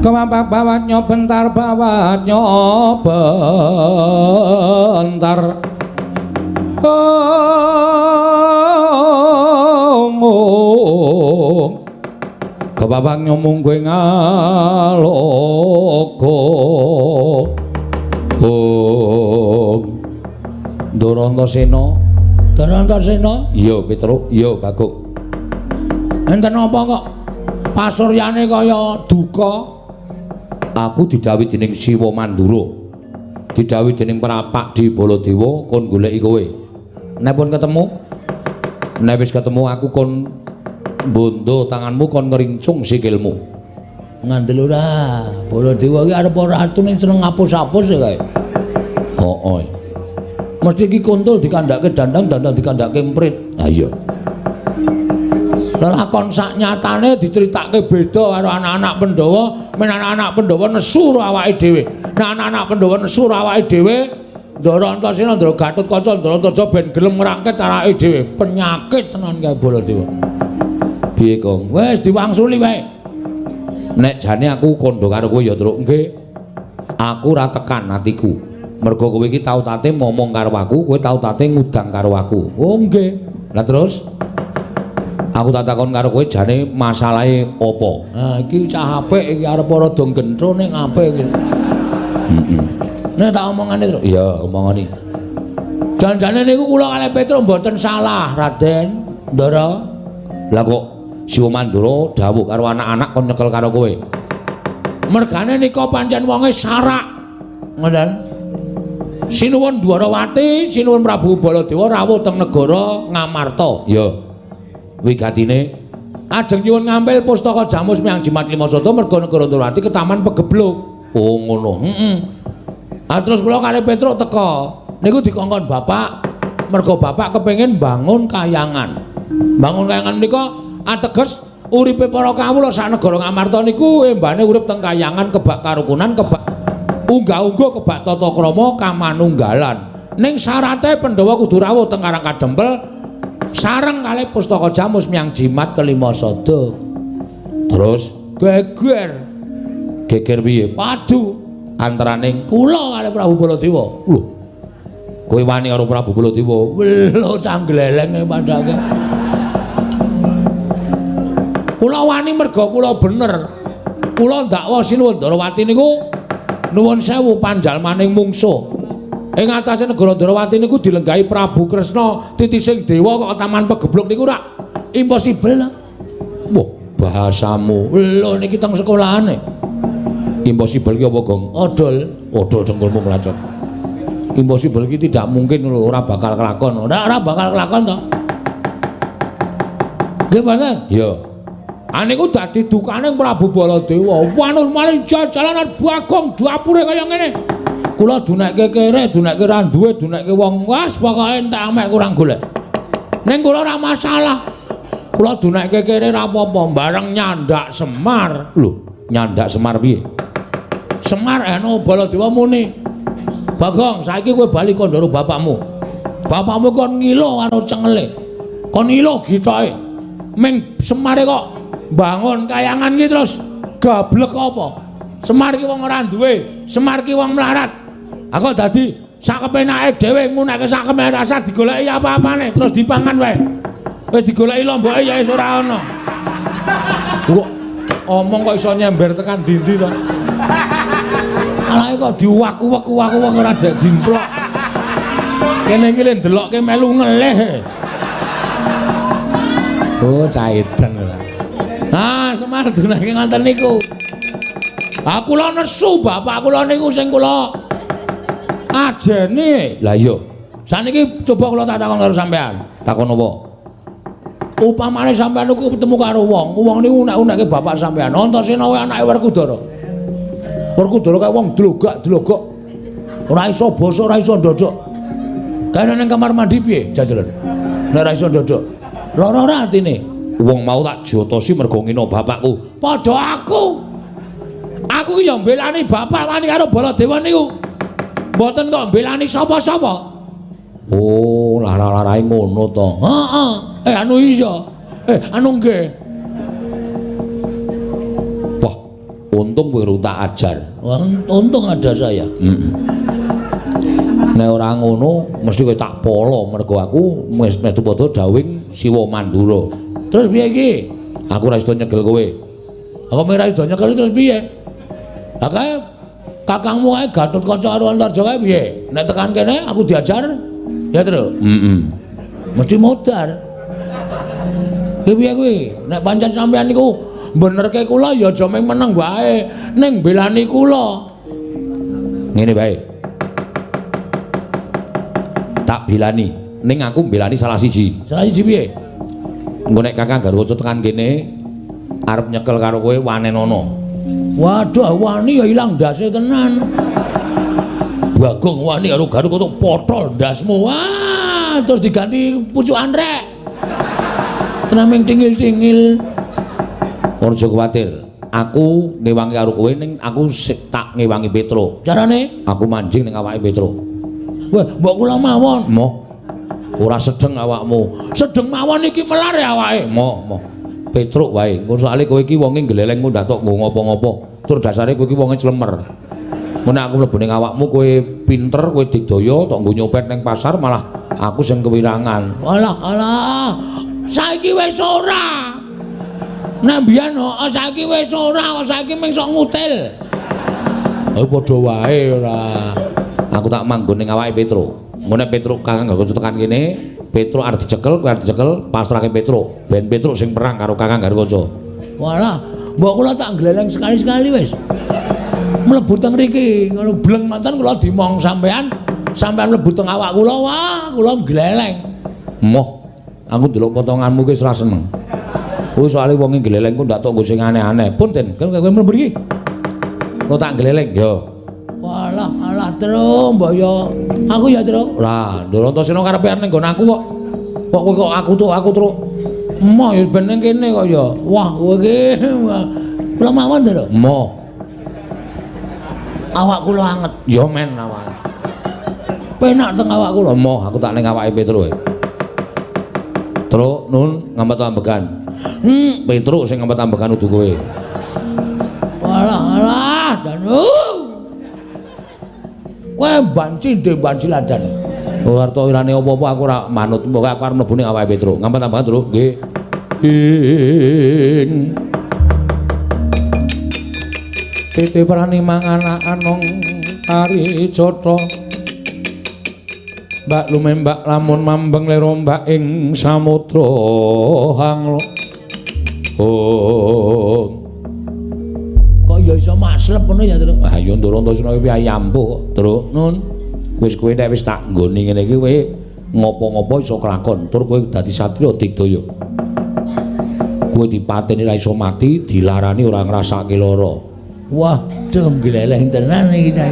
kepapak bawat nyobentar bawat nyobentar kepapak nyomunggu ngalogo Darantasena iya Petruk iya Bagong enten apa kok pasuryane kaya duka aku didhawuhi dening Siwa Mandura didhawuhi dening Prapak di Baladewa kon goleki kowe nek pun ketemu nek wis ketemu aku kon mbondo tanganmu kon ngerincung sikilmu ngandel ora Baladewa iki arep ratu ning seneng ngapus-apus kae hooh mesti iki kuntul dikandhake dandang dikandhake emprit ha iya lakon sak nyatane diceritake beda karo anak-anak Pandhawa men anak-anak Pandhawa nesu awake dhewe nek anak-anak Pandhawa nesu awake dhewe Ndara Antasena Ndara Gatotkaca Ndara Antaja ben gelem ngrangket carake dhewe penyakit tenan kae Baladewa piye Kong wis diwangsuli wae nek jane aku kandha karo kowe ya Truk nggih aku ora tekan atiku mergo kowe iki tau tate ngomong karo aku kowe tau tate ngudang karo aku oh nggih lah terus aku tak takon karo kowe jane masalahe apa nah iki cah apik iki arep rada gendro ning apik iki nek tak omongane Truk iya omongane jan-jane niku kula kalih Petruk mboten salah Raden Ndara lah kok Siwa Mandura dawuh karo anak-anak kon nyekel karo kowe mergane nika pancen wonge sarak ngoten Sinuwun Dwarawati, sinuwun Prabu Baladewa rawuh teng negara Ngamarta. Ya. Wigatine ajeng nyuwun ngambil pustaka Jamus Miang Jimat Limasada merga negara Dwarawati ketaman pegebluk. Oh ngono. Terus kula kalih Petruk teka. Niku dikongkon bapak merga bapak kepengin bangun kayangan. Bangun kayangan menika ateges uripe para kawula sak negara Ngamarta niku embane urip teng kayangan kebak karukunan kebak unggah-ungguh kebak tata krama kamanunggalan ning syarate Pandhawa kudu rawuh teng Karang Kadempel sareng kalih pustaka Jamus Miang Jimat Kalimasada terus geger piye padu antaraning kula kalih Prabu Baladewa lho kowe wani karo Prabu Baladewa lho canggleleng padake kula wani merga kula bener kula ndakwa Sinuwun Darawati niku nuwun sewu panjalmaning mungsuh ing atase negara Darawati niku dilenggahi Prabu Kresna titising dewa kok taman pegebluk niku ora impossible wah bahasamu lho niki teng sekolahane impossible ki apa Gong odol dengkulmu melacot impossible ki tidak mungkin lho ora bakal kelakon ora bakal kelakon to nggih mboten iya aniku dadi dukane Prabu Baladewa. Wanun maling jalanan Bagong dapure kaya ngene. Kula dunekke kere, dunekke ra duwe, dunekke wong wis pokoke entek amek kurang golek. Ning kula ora masalah. Kula dunekke kere ra apa-apa, bareng nyandak Semar. Lho, nyandak Semar piye? Semar eno Baladewa muni. Bagong, saiki kowe bali kandhara bapakmu. Bapakmu kon ngilo karo cengele. Kon ngilo gitoke. Ming Semare kok bangun kayangan ki terus gablek apa? Semar ki wong ora duwe, Semar ki wong melarat. Aku dadi sak kepenake dhewe ngunekke sak kepenake rasa digoleki apa-apane terus dipangan wae. Wis digoleki lomboke ya wis ora ana. Kok omong kok iso nyember tekan ndi-ndi to? Alae kok diuwak-uwak ora dek dimplok. Kene iki le ndelokke melu ngelih. Oh, caedan ora. Nah, Semar dunake ngoten niku. Ah kula nesu bapak kula niku sing kula ajene. Lah iya. Saniki coba kula tak takon karo sampean. Takon apa? Upamane sampean niku ketemu karo wong niku unek-unekke bapak sampean. Antasena wae anake Werkudara. Werkudara kaya wong dlogak-dlogok. Ora iso basa, ora iso ndodok. Kene ning kamar mandi piye jajalan? Nek ora iso ndodok. Lara ora atine. Wong mau tak jotosi mergo ngino bapakku. Padha aku. Aku ki ya mbelani bapak wani karo Baladewa niku. Mboten kok mbelani sapa-sapa. Oh, lara-larae ngono to. Heeh. Anu iya. Anu nggih. Untung kowe tak ajar. Untung ada saya. Nek ora ngono mesti kowe tak polo mergo aku metu padha dawing Siwa Mandura. Terus piye iki? Aku ora iso nyegel kowe. Aku ora iso nyekel terus piye? Lah kae kakangmu ae Gatotkaca karo Antarja kae piye? Nek tekan kene aku diajar ya terus. Mesti modar. Piye kuwi? Nek pancen sampean niku benerke kula ya aja mung meneng wae, ning belani kula. Ngene bae. Tak bilani, ning aku belani salah siji. Salah siji piye? Engko nek Kakang Garwaca tekan kene arep nyekel karo kowe wanenono. Waduh, wani ya ilang ndase tenan. Bagong wani karo Garwaca potol ndasmu. Wah, terus diganti pucukan rek. Tenaming tingil-tingil. Ora aja kuwatir. Aku ngewangi karo kowe ning aku tak ngewangi Petro. Carane? Aku manjing ning awake Petro. Wah, mbok kula mawon. Moh. Ora sedeng awakmu. Sedeng mawon iki melar ya awake. Moh. Petruk wae. Ngono soalé kowe iki wonge gleleng ndak tok nggo ngopo-ngopo. Tur dasare kowe iki wonge clemer. Mun aku mlebu ning awakmu kowe pinter, kowe digdaya tok nggo nyopet ning pasar malah aku sing kewirangan. Alah. Saiki wis ora. Nambian saiki wis ora, saiki mung sok ngutil. Oh padha wae ora. Aku tak manggon ning awake Petruk. Mun nek Petruk Kakang Garwaca tekan kene, Petruk arep dicekel, kowe arep dicekel, pasrahke Petruk. Ben Petruk sing perang karo Kakang Garwaca. Walah, mbok kula tak gleleng sekali-sekali wis. Mlebu teng mriki, ngono bleng mantan kula dimong sampean mlebu teng awak kula, wah, kula gleleng. Moh, aku ndelok potonganmu ki ora seneng. Kowe soalé wong gleleng ku ndak tok nggo sing aneh-aneh. Pun Den, kowe mlebu iki. Kok tak gleleng yo. Walah, terus mbok yo. Aku ya terus. Lah, Ndarantasena karepe ning nggon aku kok. Kok kowe kok aku terus. Emoh ya ben ning kene kok ya. Wah, kowe iki kula mawon to, Emoh. Awak kula anget. Ya men awak. Penak teng awak kula. Emoh, aku tak ning awake Petruk. Truk nun ngampet ambekan. Petruk sing ngampet ambekan udu kowe. Walah, janu. Kowe banci ladan. Ora arep irane apa-apa aku ora manut. Pokoke aku arep mlebu ning awake Petruk. Ngampet ambekan terus nggih. Titi prani mangan anong kari cotha. Mbak lumembak lamun mambeng lero mbak ing samudra hang. Kok ya iso maslep ngono ya, Tru? Ah ya Ndarantasena iki ayampu kok, Tru. Nun. Wis kowe nek wis tak nggoni ngene iki kowe ngopo-ngopo iso kelakon. Tur kowe dadi satriya digdaya. Kowe dipateni ra iso mati, dilarani ora ngrasake lara. Wah, dem gleleng tenan iki ta.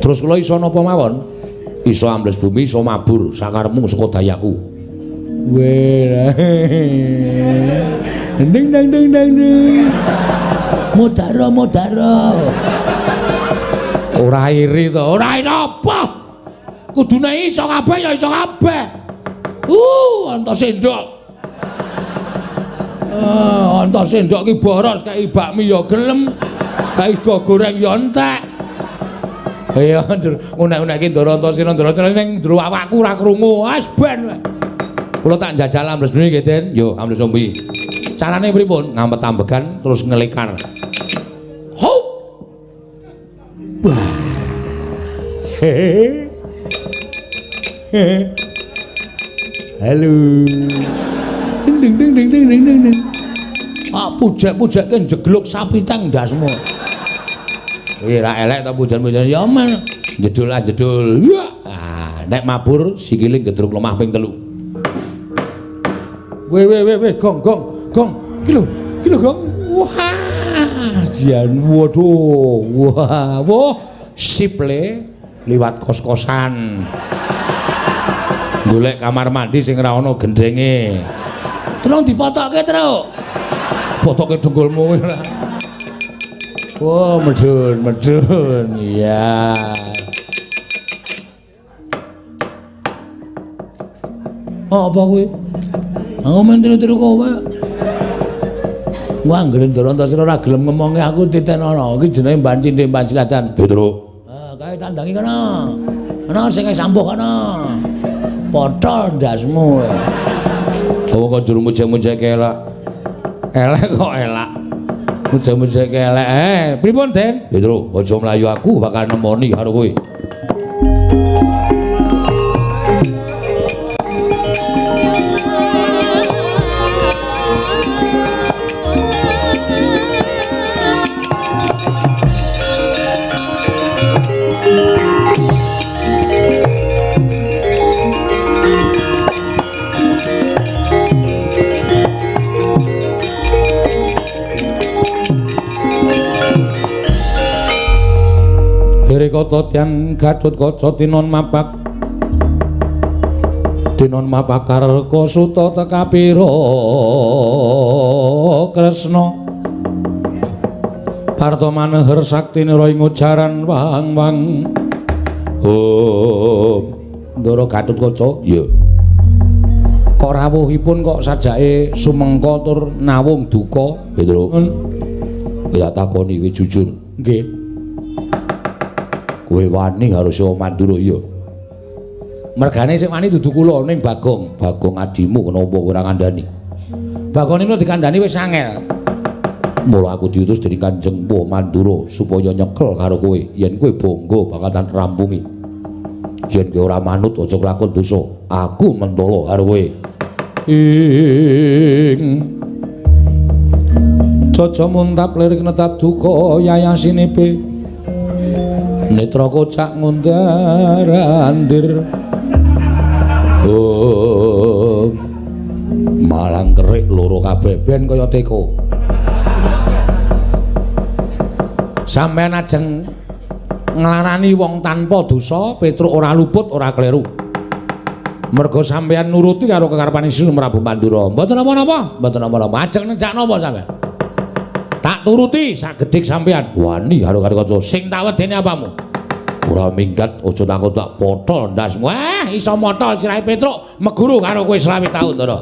Terus kula iso napa mawon? Iso ambles bumi, iso mabur sakarepmu saka dayaku. Weh. Ding. Modaro. Ora iri to, Ora apa? Kudune iso kabeh ya iso kabeh. Antos sendok. Antos sendok ki boros kaya bakmi ya gelem. Kaya go goreng ya entek. iya unek-unek iki Ndarantasena ning ndro awakku ora krungu. Wis ben. Kula tak njajal ambles bumi nggih, Den. Yo, ambles bumi. Carane pripun? Ngampet ambegan terus ngelikar. Hop. Halo. Ding. Ah pujek-pujek ke jegluk sapi tang ndasmu. Ora elek ta pujan-pujan ya men. Jedul. Nek mabur sikile gedruk lemah ping 3. Weh, gong. Ki lho, gong. Wah, jan waduh. Wah, sip le liwat kos-kosan. Golek kamar mandi sing ora ana gendenge. Tolong difotoke, Tru. Fotoke dengkulmu ora. Oh, medun. Iya. Apa kuwi? Aku men tiru-tiru kowe. Wah, anggere Ndara Antasena ora gelem ngomongi aku titenono. Iki jenenge Mbah Cindhe Mbah Cilatan. Petruk. Kae tandangi kana. Ana sing sambuh kana. Potol ndasmu. Apa kok juru mujek-mujek elak? Elek kok elak. Mujek-mujek elek. Pripun, Den? Petruk, aja mlayu aku bakal nemoni karo kowe. Kota tian Gatotkaca tinon mapak karko suta tekapira Kresna parta maneher saktinira ing ujaran wang-wang Ndara Gatotkaca ya kok rawuhipun kok sajake sumengka tur nawung duka Petruk ya takoni kowe jujur nggih kowe wani karo Sewa Mandura ya. Mergane sing wani dudu kula ning Bagong. Bagong adimu kenapa ora ngandani? Bagong niku dikandani wis angel. Mula aku diutus dening Kanjeng Sewa Mandura supaya nyekel karo kowe yen kowe bangga bakal rampungi. Yen kowe ora manut aja kelakon dosa. Aku mentolo karo kowe. Caca muntap lirik netap duka yayasinipe. Netra kocak ngundarandir malang kerik loro kabeh ben kaya teko sampeyan ajeng nglarani wong tanpa dosa Petruk ora luput ora kleru merga sampeyan nuruti karo kekarepan Gusti Prabu Pandura mboten napa-napa ajeng nenjak napa sampeyan tak turuti sagedhik sampeyan wani karo Gatotkaca sing tak wedeni apamu ora minggat aja takut tak potol ndasmu iso motol sirahe Petruk meguru karo kowe 20 taun to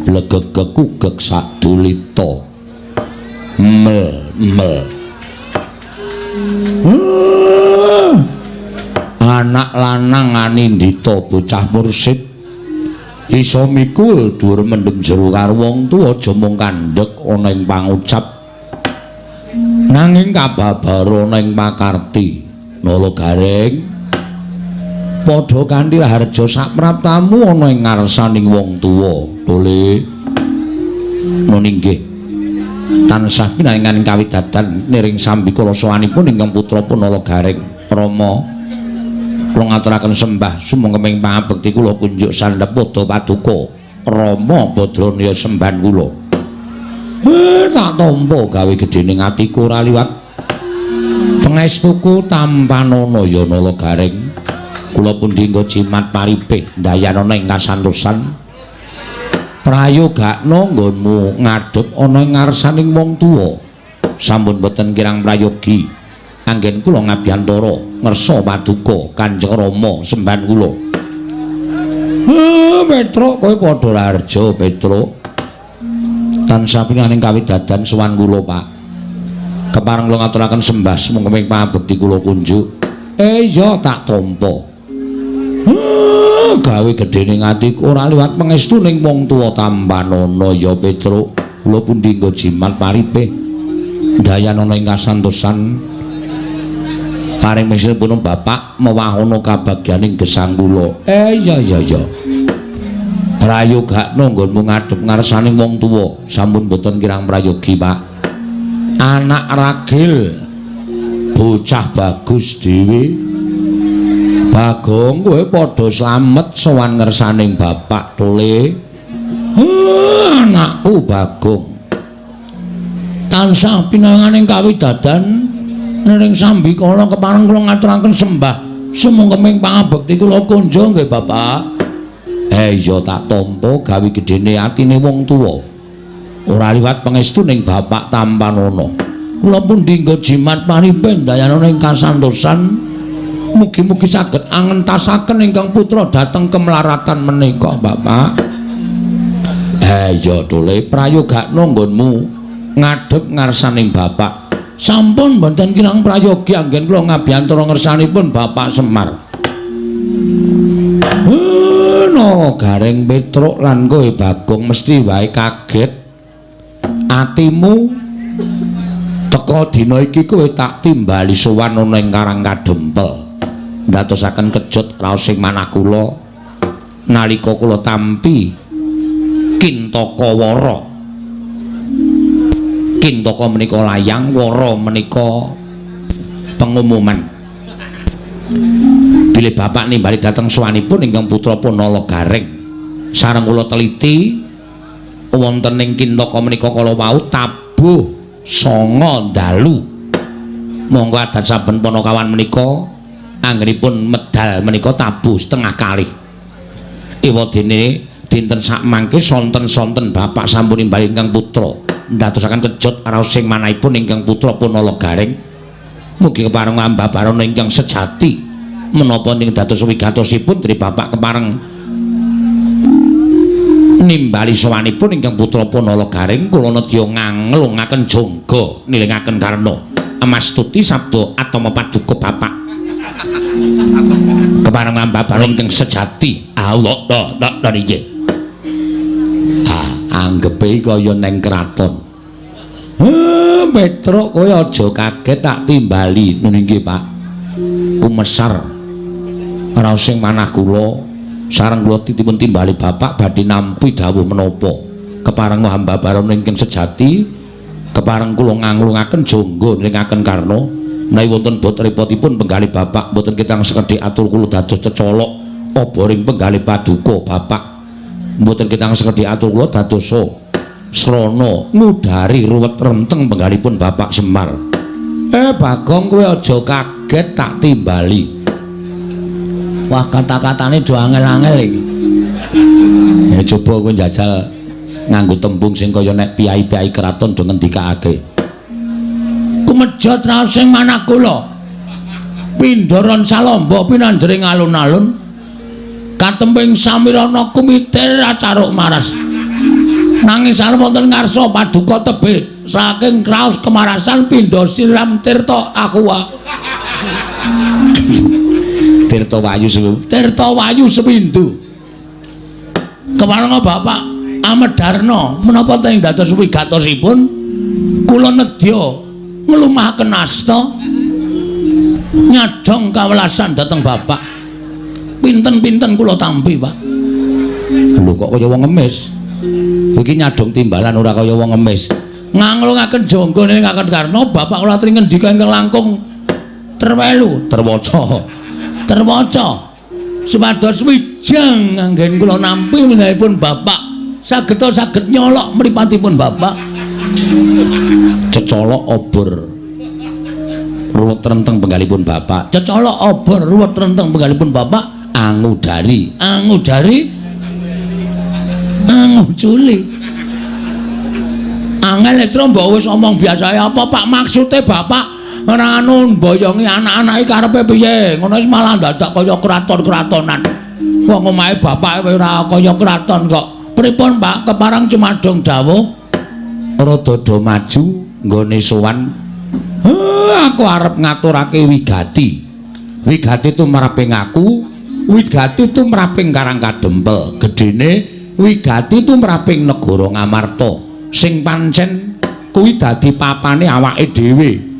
blegegekugek sadulita mel anak lanang anindita bocah mursid iso mikul dhuwur mendem jero karo wong tuwa aja mung kandhek ana ing pangucap nanging kababar ana ing pakarti nala gareng padha kanthi harja sapraptamu ana ing ngarsaning wong tuwa tole nggih tansah pinanganing kawidadan niring sambikala sawanipun ingkang putra Punala Gareng Rama kula ngaturaken sembah sumengkeming pangabekti kula kunjuk sandhep pada paduka Rama Badranaya sembahan kula tak tampa gawe gedhening atiku ora liwat pangestuku tampanana ya Nala Gareng kula pundi nggo jimat paripih ndayanana ing kasantosan prayogakna nggonmu ngadhep ana ing ngarsaning wong tuwa sampun boten kirang prayogi anggen kula ngabiyantara ngersa paduka Kanjeng Rama sembahan kula Petruk kowe padha harja Petruk tansah pinaning kawidadan sowan kula Pak kepareng kula ngaturaken sembah sumengkeming pangabekti kula kunjuk iya tak tampa gawe gedhening atiku ora liwat pangestu ning wong tuwa tampanana ya Petruk kula pundi nggo jimat paripih dayanana ing kasantosan paring mestipun bapak mewahana kabagyaning gesang kula iya prayogakna nggonmu ngadhep ngarsaning wong tuwa sampun boten kirang prayogi Pak anak ragil bocah bagus dhewe Bagong kowe padha slamet sowan ngersaning bapak tole anakku Bagong tansah pinanganing kawidadan niring sambikala kepareng kula ngaturaken sembah sumengkeming pangabekti kula kunjuk nggih Bapak iya tak tampa gawe gedene atine wong tuwa ora liwat pangestu ning bapak tampanana kula pundi nggo jimat paripih dayanana ing kasantosan Mugi-mugi saged angentasaken ingkang putra dhateng kemelaratan menika, Bapak. Ya Dole, prayogakno nggonmu ngadhep ngarsaning Bapak. Sampun mboten kirang prayogi anggen kula ngabiyantara ngersanipun Bapak Semar. No Gareng Petruk lan kowe Bagong mesti wae kaget. Atimu teka dina iki kowe tak timbali sowan ana ing Karang Kadempel. Ndatosaken kejut raos sing manah kula nalika kula tampi Kintaka Wara. Kintaka menika layang, Wara menika pengumuman. Bilih Bapak nimbali dhateng sowanipun ingkang putra Punala Gareng. Sareng kula teliti wonten ing Kintaka menika kala wau tabuh 9 dalu. Monggo adat saben Panakawan menika anggenipun medal menika tabuh setengah kalih. Ewadene dinten sak mangke sonten-sonten Bapak sampun nimbali ingkang putra ndatosaken kejut raos sing manahipun ingkang putra Punala Gareng. Mugi kepareng ambabarana ingkang sejati menapa ing dados wigatosipun dari Bapak kepareng nimbali sowanipun ingkang putra Punala Gareng. Kula nedya nganglungaken jangga nilingaken karna amastuti sabda atama paduka Bapak kepareng ambabarana ingkang sejati. Allah ta nggih. Anggepe kaya neng kraton. Petruk kowe aja kaget tak timbali. Nggih Pak. Umesar raos sing manah kula sareng kula titipun timbali Bapak badhe nampi dawuh menapa kepareng hamba barana ingkang sejati kepareng kula nganglungaken jangga nilingaken karna menawi wonten bot repotipun penggalih Bapak mboten kitang sekedhik atur kula dados cecolok oboring penggalih paduka Bapak mboten kitang sekedhik atur kula dados srana ngudari ruwet renteng penggalipun Bapak Semar. Bagong kowe aja kaget tak timbali. Wah kata-katane do angel-angel iki. Ya coba kowe njajal nganggo tembung sing kaya nek piyai-piyai kraton do ngendikake. Kumejot raos sing manah kula. Pindharan salamba pinanjering alun-alun. Katemping samirana kumitir acaruk maras. Nanging sareng wonten ngarsa paduka tebih saking kraos kemarasan pindha siram tirta aqua. Tirta Wayu Sepindu. Kepareng Bapak Amedarna menapa teng dados wigatosipun kula nedya nglumahaken asta nyadhong kawelasan dhateng Bapak. Pinten-pinten kula tampi, Pak. Lho kok kaya wong ngemis. Iki nyadhong timbalan ora kaya wong ngemis. Nganglungaken jangga nilingaken karna Bapak kula aturi ngendika ingkang langkung terwelu terwaca supados wijang anggen kula nampi menahipun Bapak saged nyolok mripatipun Bapak cecolok obor ruwet renteng penggalipun Bapak cecolok obor ruwet renteng penggalipun Bapak angudari angujuli angel letro mbok wis omong biasa apa Pak maksude Bapak ora anu mboyongi anak-anake karepe piye ngono wis malah dadak kaya kraton-kratonan wong omahe Bapak ora kaya kraton kok pripun Pak keparang cumadong dawuh rada do maju nggone sowan aku arep ngaturake wigati tumraping aku wigati tumraping Karang Kadempel gedene wigati tumraping negara Ngamarta sing pancen kuwi dadi papane awake dhewe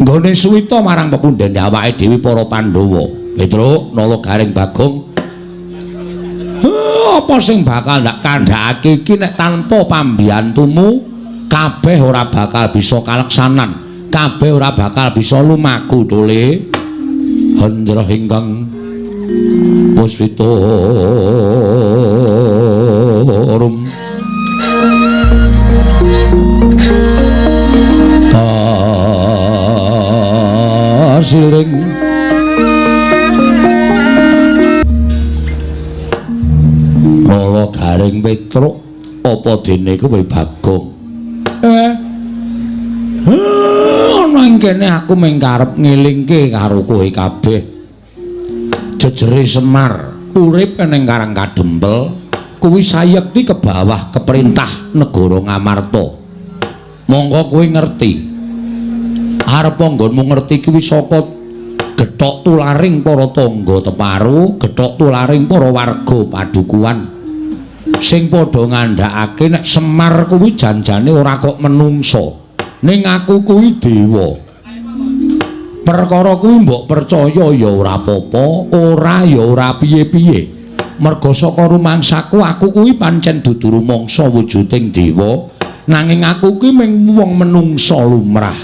nggone suwita marang pepundhene awake dhewe para Pandhawa. Petruk Nala Gareng Bagong apa sing bakal ndak kandhakake iki nek tanpa pambiyantumu kabeh ora bakal bisa kaleksanan kabeh ora bakal bisa lumaku Dole Hendra ingkang Puspitorum Siring Nala Gareng Petruk apa dene kowe Bagong ana ing kene aku mung karep ngelingke karo kowe kabeh. Jejere Semar urip ning Karang Kadempel kuwi sayekti ke bawah keperintah negara Ngamarta. Monggo kowe ngerti. Arep nggonmu ngerti kuwi saka gethok tularing para tangga Teparo, gethok tularing para warga padukuhan sing padha ngandhakake nek Semar kuwi janjane ora kok menungso, ning aku kuwi dewa. Perkara kuwi mbok percaya ya ora apa-apa, ora ya ora piye-piye. Merga saka rumangsaku aku kuwi pancen dudu rumangsa wujuding dewa, nanging aku kuwi mung wong menungsa lumrah.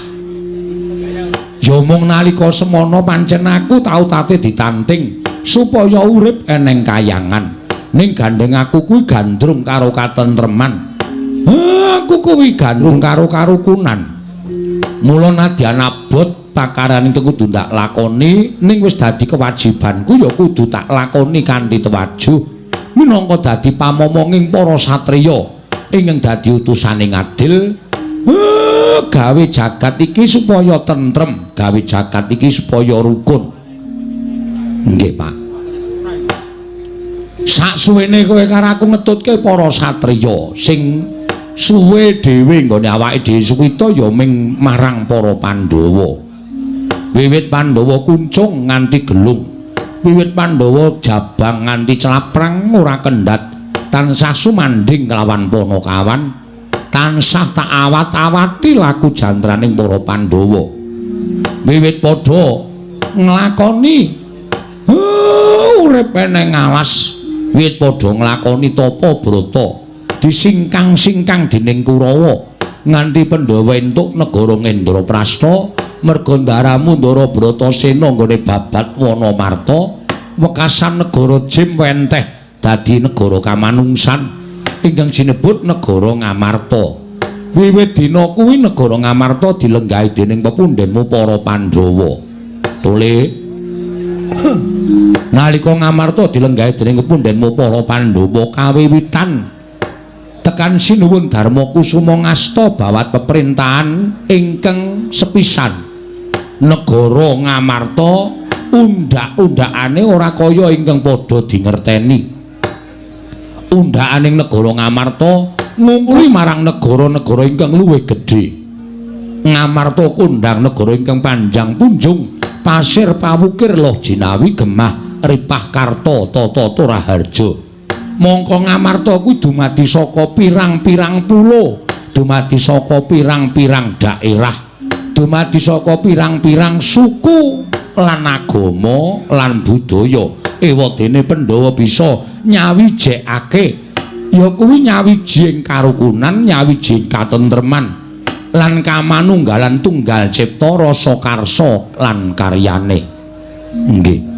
Ya mung nalika semana pancen aku tau tate ditanting supaya urip eneng kayangan. Ning gandeng aku kuwi gandrung karo katentreman. Aku kuwi gandrung karo karukunan. Mula nadyan abot pakaraning kudu ndak lakoni, ning wis dadi kewajibanku ya kudu tak lakoni kanthi tewajuh minangka dadi pamomonging para satriya ingkang dadi utusaning adil. Gawe jagat iki supaya tentrem, gawe jagat iki supaya rukun. Nggih, Pak. Saksuwene kowe karo aku ngetutke para satriya sing suwe dhewe nggone awake dhewe suwita ya ming marang para Pandhawa. Wiwit Pandhawa kuncung nganti gelung, wiwit Pandhawa jabang nganti celaprang ora kendhat, tansah sumanding kelawan Panakawan, tansah tak awat-awati laku jandraning para Pandhawa. Wiwit padha nglakoni urip eneng alas, wiwit padha nglakoni tapa brata disingkang-singkang dening Kurawa nganti Pandhawa entuk negara Ngendraprasta. Merga ndaramu Ndara Bratasena nggone babat Wanamarta, wekasan negara Jim wenteh dadi negara kamanungsan ingkang sinebut negara Ngamarta. Wiwit dina kuwi negara Ngamarta dilenggahi dening pepundhenmu para Pandhawa. Tole nalika Ngamarta dilenggahi dening pepundhenmu para Pandhawa kawiwitan tekan sinuwun Darma Kusuma ngasta bawat peperintahan ingkang sepisan. Negara Ngamarta undak-undakane ora kaya ingkang padha dingerteni. Undakaning negara Ngamarta ngungkuli marang negara-negara ingkang luwih gedhe. Ngamarta kondhang negara ingkang panjang punjung, pasir pawukir loh jinawi gemah ripah karta tata Toraharja. Mongko Ngamarta kuwi dumadi saka pirang-pirang pulo, dumadi saka pirang-pirang daerah, dumadi saka pirang-pirang suku lan agama lan budaya. Ewadene Pandhawa bisa nyawijekake ya kuwi nyawijing karukunan, nyawijing katentreman lan kamanunggalan tunggal cipta rasa karsa lan karyane. Nggih.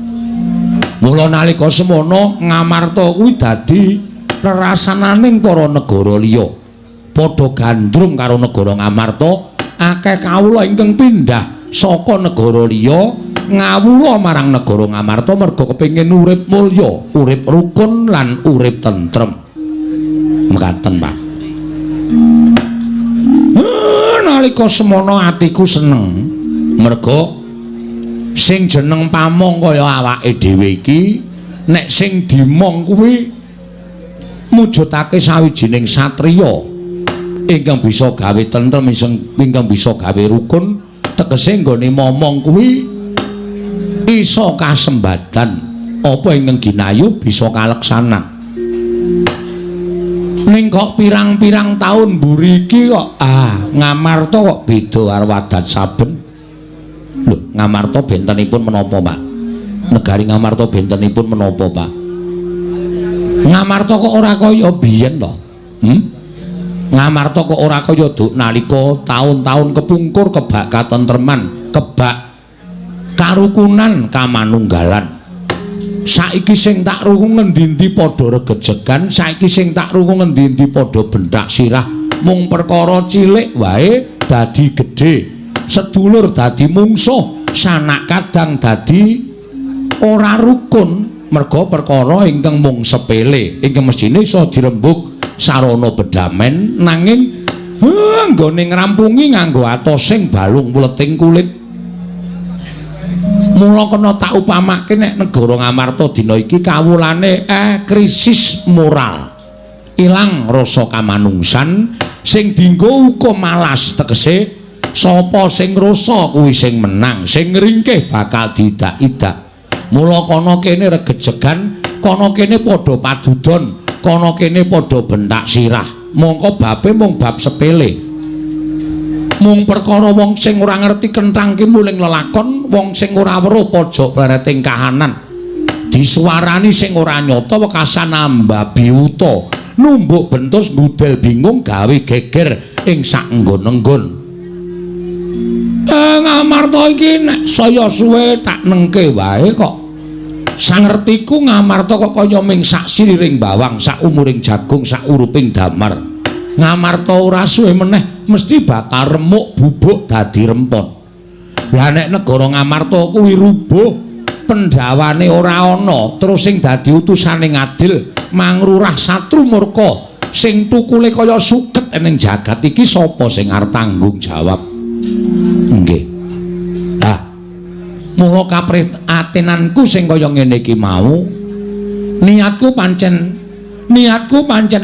Mula nalika semana Ngamarta kuwi dadi rerasananing para negara liya. Padha gandrung karo negara Ngamarta, akeh kawula ingkang pindah saka negara liya ngawula marang negara Ngamarta merga kepengin urip mulya, urip rukun lan urip tentrem. Mekaten, Pak. Nalika semana atiku seneng merga sing jeneng pamong kaya awake dhewe iki nek sing dimong kuwi mujudake sawijining satriya ingkang bisa gawe tentrem, ingkang bisa gawe rukun, tegese nggone momong kuwi isa kasembadan apa ingkang ginayuh bisa kaleksanan. Ning kok pirang-pirang taun mburi iki kok Ngamarta kok beda karo Wadat Saben. Lho, Ngamarta bentenipun menapa, Pak? Negari Ngamarta bentenipun menapa, Pak? Ngamarta kok ora kaya biyen to? Ngamarta kok ora kaya duk nalika taun-taun kepungkur kebak katentreman, kebak karukunan, kamanunggalan. Saiki sing tak rungu ngendi-endi padha regejegan, saiki sing tak rungu ngendi-endi padha bendak sirah, mung perkara cilik wae dadi gedhe. Sedulur dadi mungsuh, sanak kadang dadi ora rukun merga perkara ingkang mung sepele ingkang mestine iso dirembug sarana bedamen nanging Nggone ngrampungi nganggo atosing balung mleting kulit. Mula kena tak upamake nek negara Ngamarta dina iki kawulane krisis moral. Ilang rasa kamanungsan sing dienggo uga malas tegese sapa sing rasa kuwi sing menang, sing ringkih bakal didak-idak. Mula kono kene regejegan, kono kene padha padudon, kono kene padha bentak sirah. Mongko babe mung bab sepele. Mung perkara wong sing ora ngerti kenthang ki muling lelakon, wong sing ora weruh pojok bareting kahanan. Disuarani sing ora nyata wekasan ambabi uta, numbuk bentus ngudel bingung gawe geger ing sak nggon-nggon. Ngamarta iki nek saya suwe tak nengke wae kok. Sangertiku Ngamarta kok kaya ming sak siliring bawang, sak umuring jagung, sak uruping damar. Ngamarta ora suwe meneh mesti bakal remuk bubuk dadi rempon. Lah nek negara Ngamarta kuwi rubuh, pendhawane ora ana, terus sing dadi utusane ngadil mangrurah satru murka, sing tukule kaya suket ning jagat iki sapa sing arep tanggung jawab? Nggih. Lah mula kaprihatinanku sing kaya ngene iki mau, niatku pancen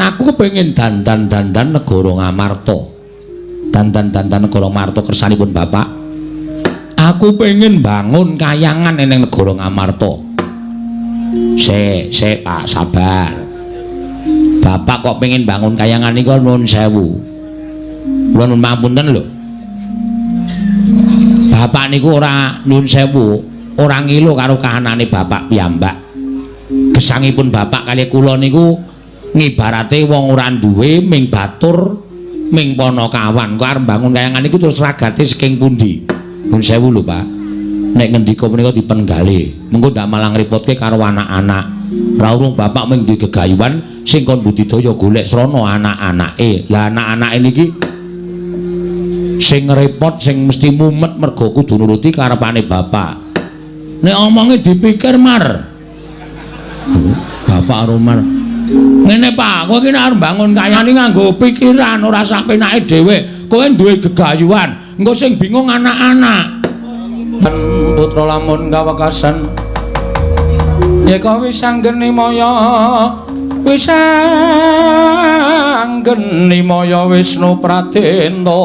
aku kepengin dandan-dandan negara Ngamarta. Dandan-dandan negara Ngamarta kersanipun Bapak. Aku pengen bangun kayangan ning negara Ngamarta. Sik Pak, sabar. Bapak kok pengen bangun kayangan niku nuwun sewu. Kula nuwun pamunten lho. Bapak niku ora nuwun sewu, ora ngilu karo kahanane Bapak piyambak. Gesangipun Bapak kali kula niku ngibarate wong ora duwe ming batur ming Panakawan. Kok arep bangun kayangan niku terus ragate saking pundi? Nuwun sewu lho, Pak. Nek ngendika menika dipenggale, mengko ndak malah ngrepotke karo anak-anak. Ora urung Bapak mung duwe gegayuhan sing kon budidaya golek srana anak-anake. Lah anak-anake niki sing repot, sing mesti mumet mergo kudu nuruti karepane Bapak. Nek omonge dipikir mar. Bapak Romar. Ngene Pak, kowe iki arep bangun kayane nganggo pikiran ora sak penake dhewe. Kowe duwe gegayuhan, engko sing bingung anak-anak. Putra lamun kawekasan yeka wis anggeni maya, wis anggeni maya Wisnu Pradenta.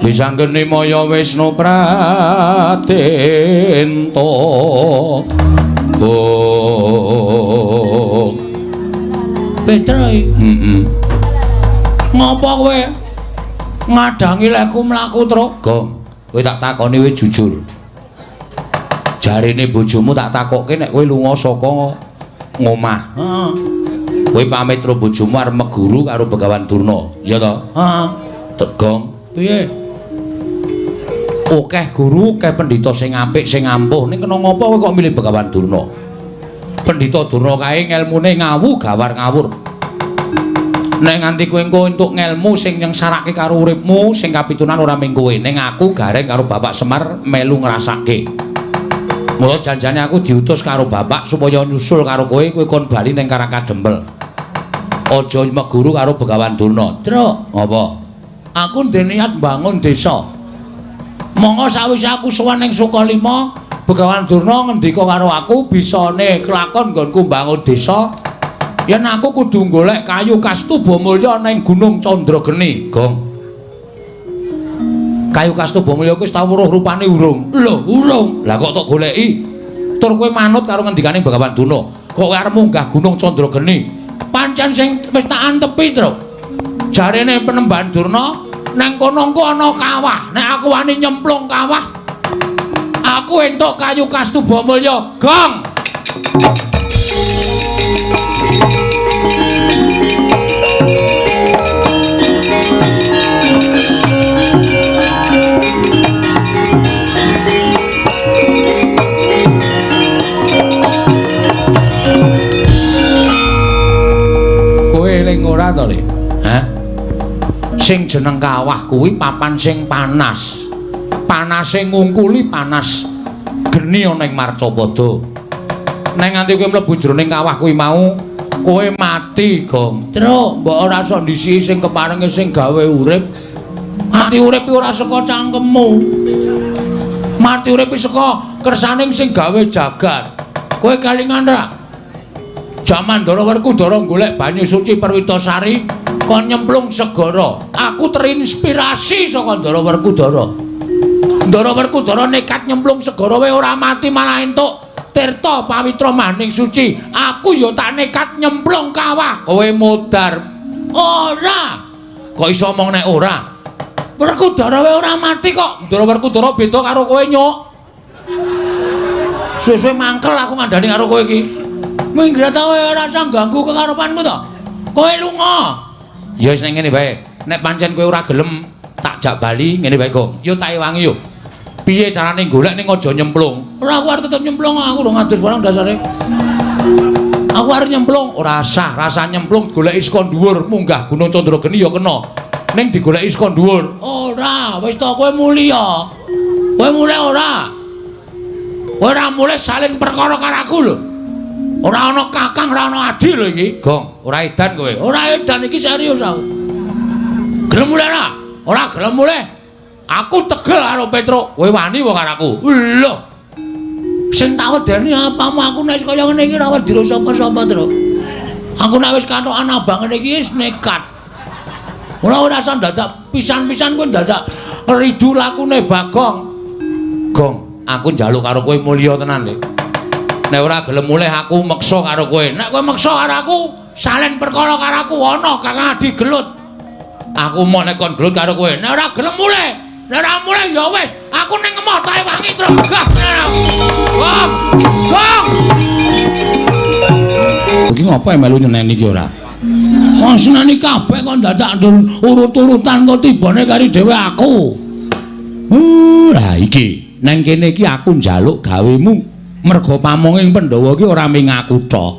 Wis anggeni maya Wisnu Pradenta. Petroi. Ngapa kowe ngadangi lekku mlaku truk? Gong, kowe tak takoni kowe jujur. Jarine bojomu tak takokke nek kowe lunga saka ngomah. Heeh. Kowe pamit karo bojomu arep meguru karo Begawan Durna, ya ta? Heeh. Tegong. Piye? Akeh guru, akeh pendhita sing apik, sing ampuh. Ning kena ngapa kowe kok milih Begawan Durna? Pendhita Durna kae ngelmune ngawu gawar ngawur. Nek nganti kowe engko entuk ngelmu sing nyengsarake karo uripmu, sing kapitunan ora mung kowe. Ning aku gareng karo Bapak Semar melu ngrasake. Mula janjane aku diutus karo Bapak supaya nyusul karo kowe kon bali ning Karakadempel. Aja meguru karo Begawan Durna. Truk, apa? Aku ndek niat bangun desa. Monggo sawise aku sowan ning Sukalima, Begawan Durna ngendika karo aku bisane kelakon nggonku bangun desa. Yen aku kudu golek kayu Kastubamulya ning Gunung Candrageni, Gong. Kayu Kastubamulya kuwi wis tau weruh rupane urung. Lho, urung. Lah kok tok goleki? Tur kowe manut karo ngendikane Begawan Durna. Kok arep munggah Gunung Candrageni? Pancen sing wis tak antepi, Truk. Jarene Penemban Durna nang kono engko ana kawah. Nek aku wani nyemplung kawah, aku entuk kayu Kastubamulya, Gong. Ora to, Le? Hah? Sing jeneng kawah kuwi papan sing panas. Panase ngungkuli panas geni ana ing Marcapada. Nek nganti kowe mlebu jroning kawah kuwi mau, kowe mati, Gong. Truk, mbok ora sok ndisi sing keparenge sing gawe urip. Mati urip iki ora saka cangkemmu. Mati urip iki saka kersaning sing gawe jagat. Kowe kelingan ra? Jaman Ndara Werkudara golek banyu suci Perwitasari kon nyemplung segara. Aku terinspirasi saka Ndara Werkudara. Ndara Werkudara nekat nyemplung segara wae ora mati malah entuk tirta pawitra maning suci. Aku ya tak nekat nyemplung kawah. Kowe modar. Ora. Kok iso omong nek ora? Werkudara wae ora mati kok. Ndara Werkudara beda karo kowe, Nyuk. Suwe-suwe mangkel aku ngandani karo kowe iki. Minggir ta kowe ora usah ganggu kekarepanku to. Kowe lunga. Ya wis ning ngene bae. Nek pancen kowe ora gelem tak jak bali ngene bae, Gong. Yo tak ewangi yo. Piye carane golek ning aja nyemplung? Ora aku arep tetep nyemplung, aku ora ngadus barang dasare. Aku arep nyemplung, Ora sah, rasa nyemplung goleki saka dhuwur, munggah Gunung Candrageni ya kena. Ning digoleki saka dhuwur. ora, wis to kowe mulya. Kowe mulih ora? Kowe ora mulih salin perkara karo aku lho. Ora ana kakang, ora ana adi lho iki. Gong, ora edan kowe. Ora edan iki serius aku. Gelem mulih ora? Ora gelem mulih. Aku tegel karo Petruk. Kowe wani wae karo aku. Lho. Sing tak wedeni apamu aku nek kaya ngene iki ora wedi sapa-sapa, Truk. Aku nek wis katokan abang ngene iki wis nekat. Ora usah dadak pisan-pisan kowe dadak ridu lakune Bagong. Gong, aku njaluk karo kowe mulya tenan lho. Nek ora gelem mulih aku meksa karo kowe. Nek kowe meksa karo aku, salen perkara karo aku ana Kakang Adi gelut. Aku mau nek kon gelut karo kowe. Nek ora gelem mulih, nek ora mulih ya wis, aku ning emoh tae wangi Truk. Gong! Gong! Iki ngopo melu nyeneni iki ora? Wong seneni kabeh kok dadak urut-urutan kok tibane kari dhewe aku. Lah iki, nang kene iki aku njaluk gawemu. Merga pamonging Pandhawa iki ora ming aku tok.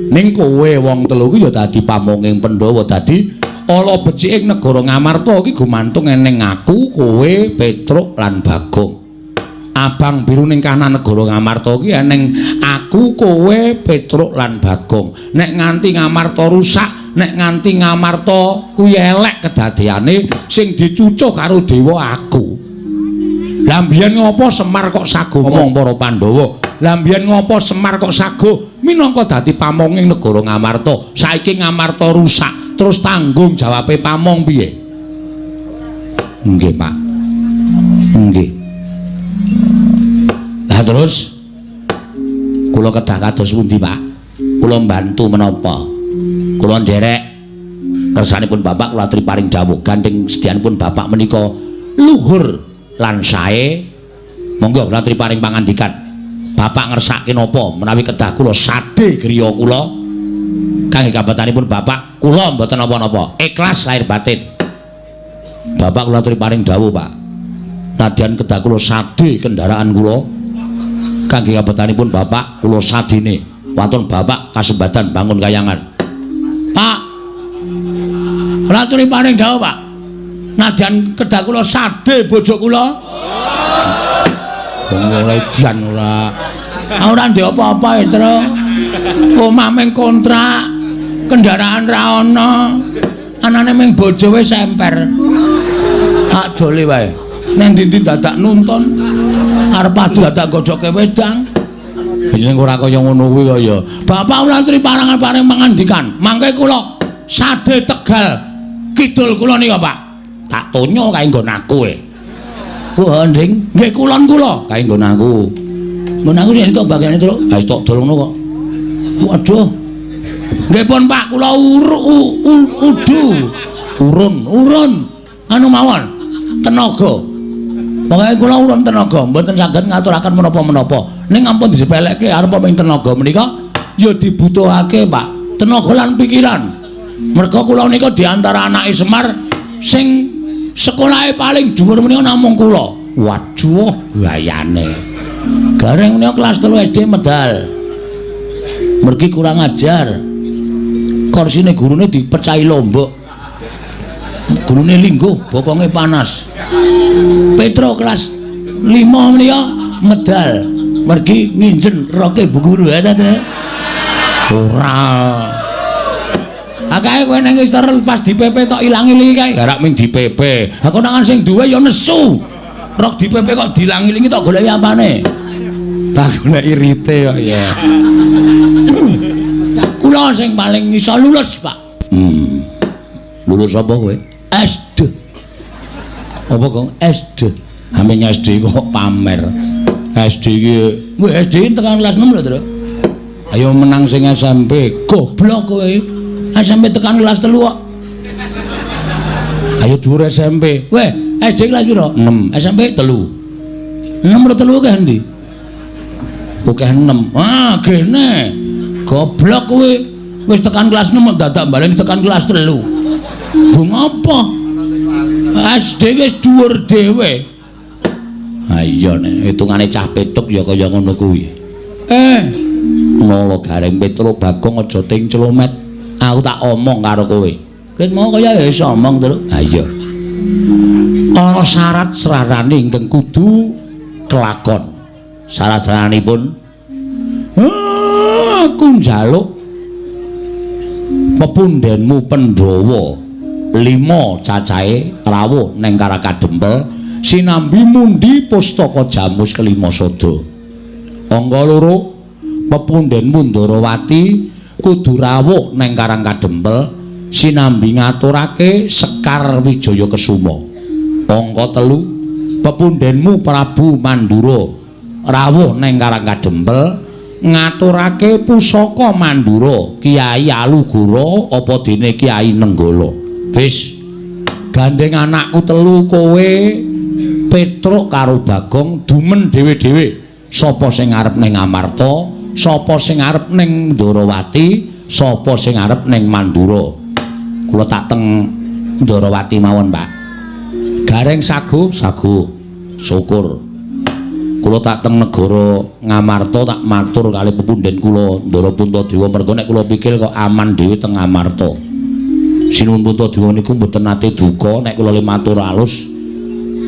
Ning kowe wong telu iki ya dadi pamonging Pandhawa, dadi ala becike negara Ngamarta iki gumantung ning aku, kowe, Petruk lan Bagong. Abang biru ning kanan negara Ngamarta iki ning aku, kowe, Petruk lan Bagong. Nek nganti Ngamarta rusak, nek nganti Ngamarta kuwi elek kedadeane sing dicucuk karo dewa aku. Lah mbiyen ngopo Semar kok sago ngomong para Pandhawa? Lah mbiyen ngopo Semar kok sago minangka dadi pamonging negara Ngamarta? Saiki Ngamarta rusak, terus tanggung jawabe pamong piye? Nggih, Pak. Nggih. Lah terus kula kedah kados pundi, Pak? Kula mbantu menapa? Kula nderek kersanipun Bapak kula aturi paring dawuh gandeng sedyanipun Bapak menika luhur lan sae. Monggo kula aturi paring pangandikan. Bapak ngersake napa menawi kedah kula sadhe griya kula kangge kabatanipun Bapak kula mboten napa-napa, ikhlas lahir batin. Bapak kula aturi paring dawuh, Pak. Nadyan kedah kula sadhe kendaraan kula kangge kabatanipun Bapak kula sadene wonten Bapak kasembatan bangun kayangan. Pak. Kula aturi paring dawuh, Pak. Nadyan kedah kula sadhe bojo kula. Mulai dian ora. Ora ndek apa-apa, Truk. Omah ming kontrak, kendaraan ra ana. Anane ming bojo wis semper. Hak dole wae. Ning ndi-ndi dadak nuntun. Arep adu dadak gojoke wedang. Yen ora kaya ngono kuwi kaya. Bapak kula aturi paring pangandikan. Mangke kula sadhe Tegal kidul kula nika, Pak. Tak tonyo kae nggon aku e. Wah, Nding, nggih kulon kula. Kae nggon aku. Mun aku sing tok bagiane, Truk. Ha tok dol ngono kok. Waduh. Nggih pun, Pak, kula urun anu mawon tenaga. Pokoke kula urun tenaga, mboten saged ngaturaken menapa-menapa. Ning ampun disepelekke arep ping tenaga menika ya dibutuhake, Pak. Tenaga lan pikiran. Merga kula nika di antara anake Semar sing sekolahe paling dhuwur menika namung kula. Waduh, gayane. Gareng menika kelas 3 SD medal. Mergi kurang ajar. Korsine gurune dipecahi lombok. Gurune lingguh, bokonge panas. Petro kelas 5 menika medal. Mergi nginjen roke Bu Guru ya ta. Ora. Akae kowe nang Mister pas dipepe tok ilang-ilingi kae. Garak ming dipepe. Aku nang sing duwe ya nesu. Rok dipepe kok dilang-ilingi tok goleki apane? Tak goleki rite kok ya. Kula sing paling iso lulus, Pak. Lulus apa kowe? SD. Apa kok SD? Amene SD kok pamer. SD iki kowe SD tekan kelas 6 lho, Tru. Ayo menang sing SMP. Goblok kowe. SMP tekan kelas 3 kok. Ayo dhuwur SMP. Weh, SD kelas piro? 6. SMP 3. 6 karo 3 ke endi? Oke 6. Ah, gene. Goblok kowe. Wis tekan kelas 6 dadak balen tekan kelas 3. Go ngopo? SD wis dhuwur dhewe. Ha iya nek hitungane cah petuk ya kaya ngono kuwi. Nolo Gareng Petro Bagong aja ting celomet. Aku tak omong karo kowe. Kowe mau kaya iso omong terus. Ha iya. Ana syarat-syaratane ingkang kudu kelakon. Syarat-syaratipun aku njaluk pepundhenmu Pandhawa 5 cacahe rawuh neng Karakadempel sinambi mundi pustaka Jamus kelima sada. Angka 2 pepundhenmu Ndarawati kudu rawuh neng Karakadempel sinambi ngaturake Sekar Wijaya Kesuma. Angka 3 pepundhenmu Prabu Mandura rawuh neng Karakadempel ngaturake pusaka Mandura Kiai Alugara apa dene Kiai Nenggala. Wis gandeng anakku 3 kowe Petruk karo Bagong dumen dhewe-dhewe sapa sing arep ning Amarta, sapa sing arep ning Ndarawati, sapa sing arep ning Mandura. Kula tak teng Ndarawati mawon, Pak. Gareng sagu syukur. Kula tak teng negara Ngamarta tak matur kali pepundhen kula Ndara Puntadewa mergo nek kula pikir kok aman dhewe teng Ngamarta. Sinuwun Puntadewa niku mboten nate duka nek kula le matur alus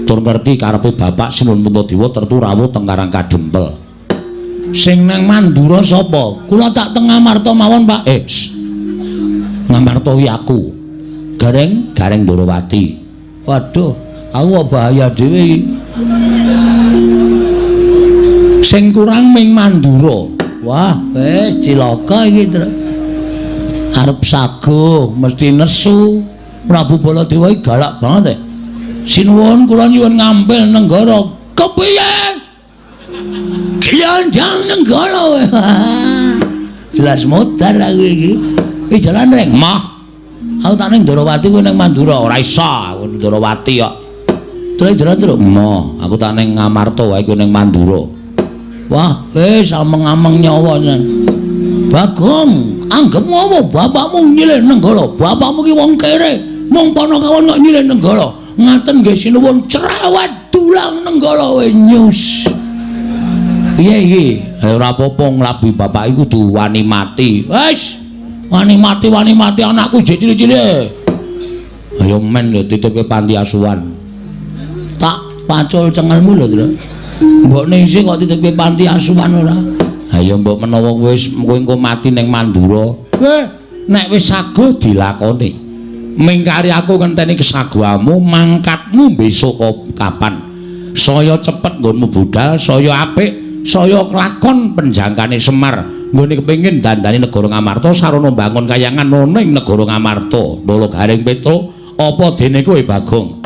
tur ngerti karepe Bapak Sinuwun Puntadewa tertu rawuh teng Karakadempel. Sing nang Mandura sapa? Kula tak teng Ngamarta mawon, Pak. Ngamarta wi aku. Gareng Ndarawati. Waduh, aku bahaya dhewe iki. Sing kurang ming Mandura. Wah, wis cilaka iki, Tru. Arep sago mesti nesu. Prabu Baladewa iki galak banget. Sinuwun kula nyuwun ngampil Nenggara. Kepiye? Glanjang Nenggara. Jelas modar aku iki. Iki jalan reng mah. Aku tak ning Ndarawati kowe ning Mandura ora iso. Aku ning Ndarawati kok. Terus jalan terus. Mo, aku tak ning Ngamarta wae kowe ning Mandura. Wah, wis ameng-ameng nyawa nyen. Bagong, anggap ngopo bapakmu nyilih Nenggala? Bapakmu ki wong kere, mung Panakawan kok nyilih Nenggala. Ngaten nggih sinuwun cerewet dulang Nenggala we nyus. Piye iki? Ora apa-apa nglabi bapak iku kudu wani mati. Wis, wani mati anakku jek cilik-cilik. Ayo men lho titipke panti asuhan. Tak pacul cengelmu lho, Tru. Mbok ningsih kok titipke panti asuhan ora? Ha ya mbok menawa wis kowe engko mati ning Mandura. Nek wis sago dilakoni. Mingkari aku ngenteni kesaguamu, mangkatmu besok kapan. Saya cepet nggonmu budal, saya apik, saya kelakon penjangkane Semar. Nggone kepengin dandani negara Ngamarta sarana bangun kayangan ning negara Ngamarta. Ndara Gareng Petro, apa dene kowe Bagong?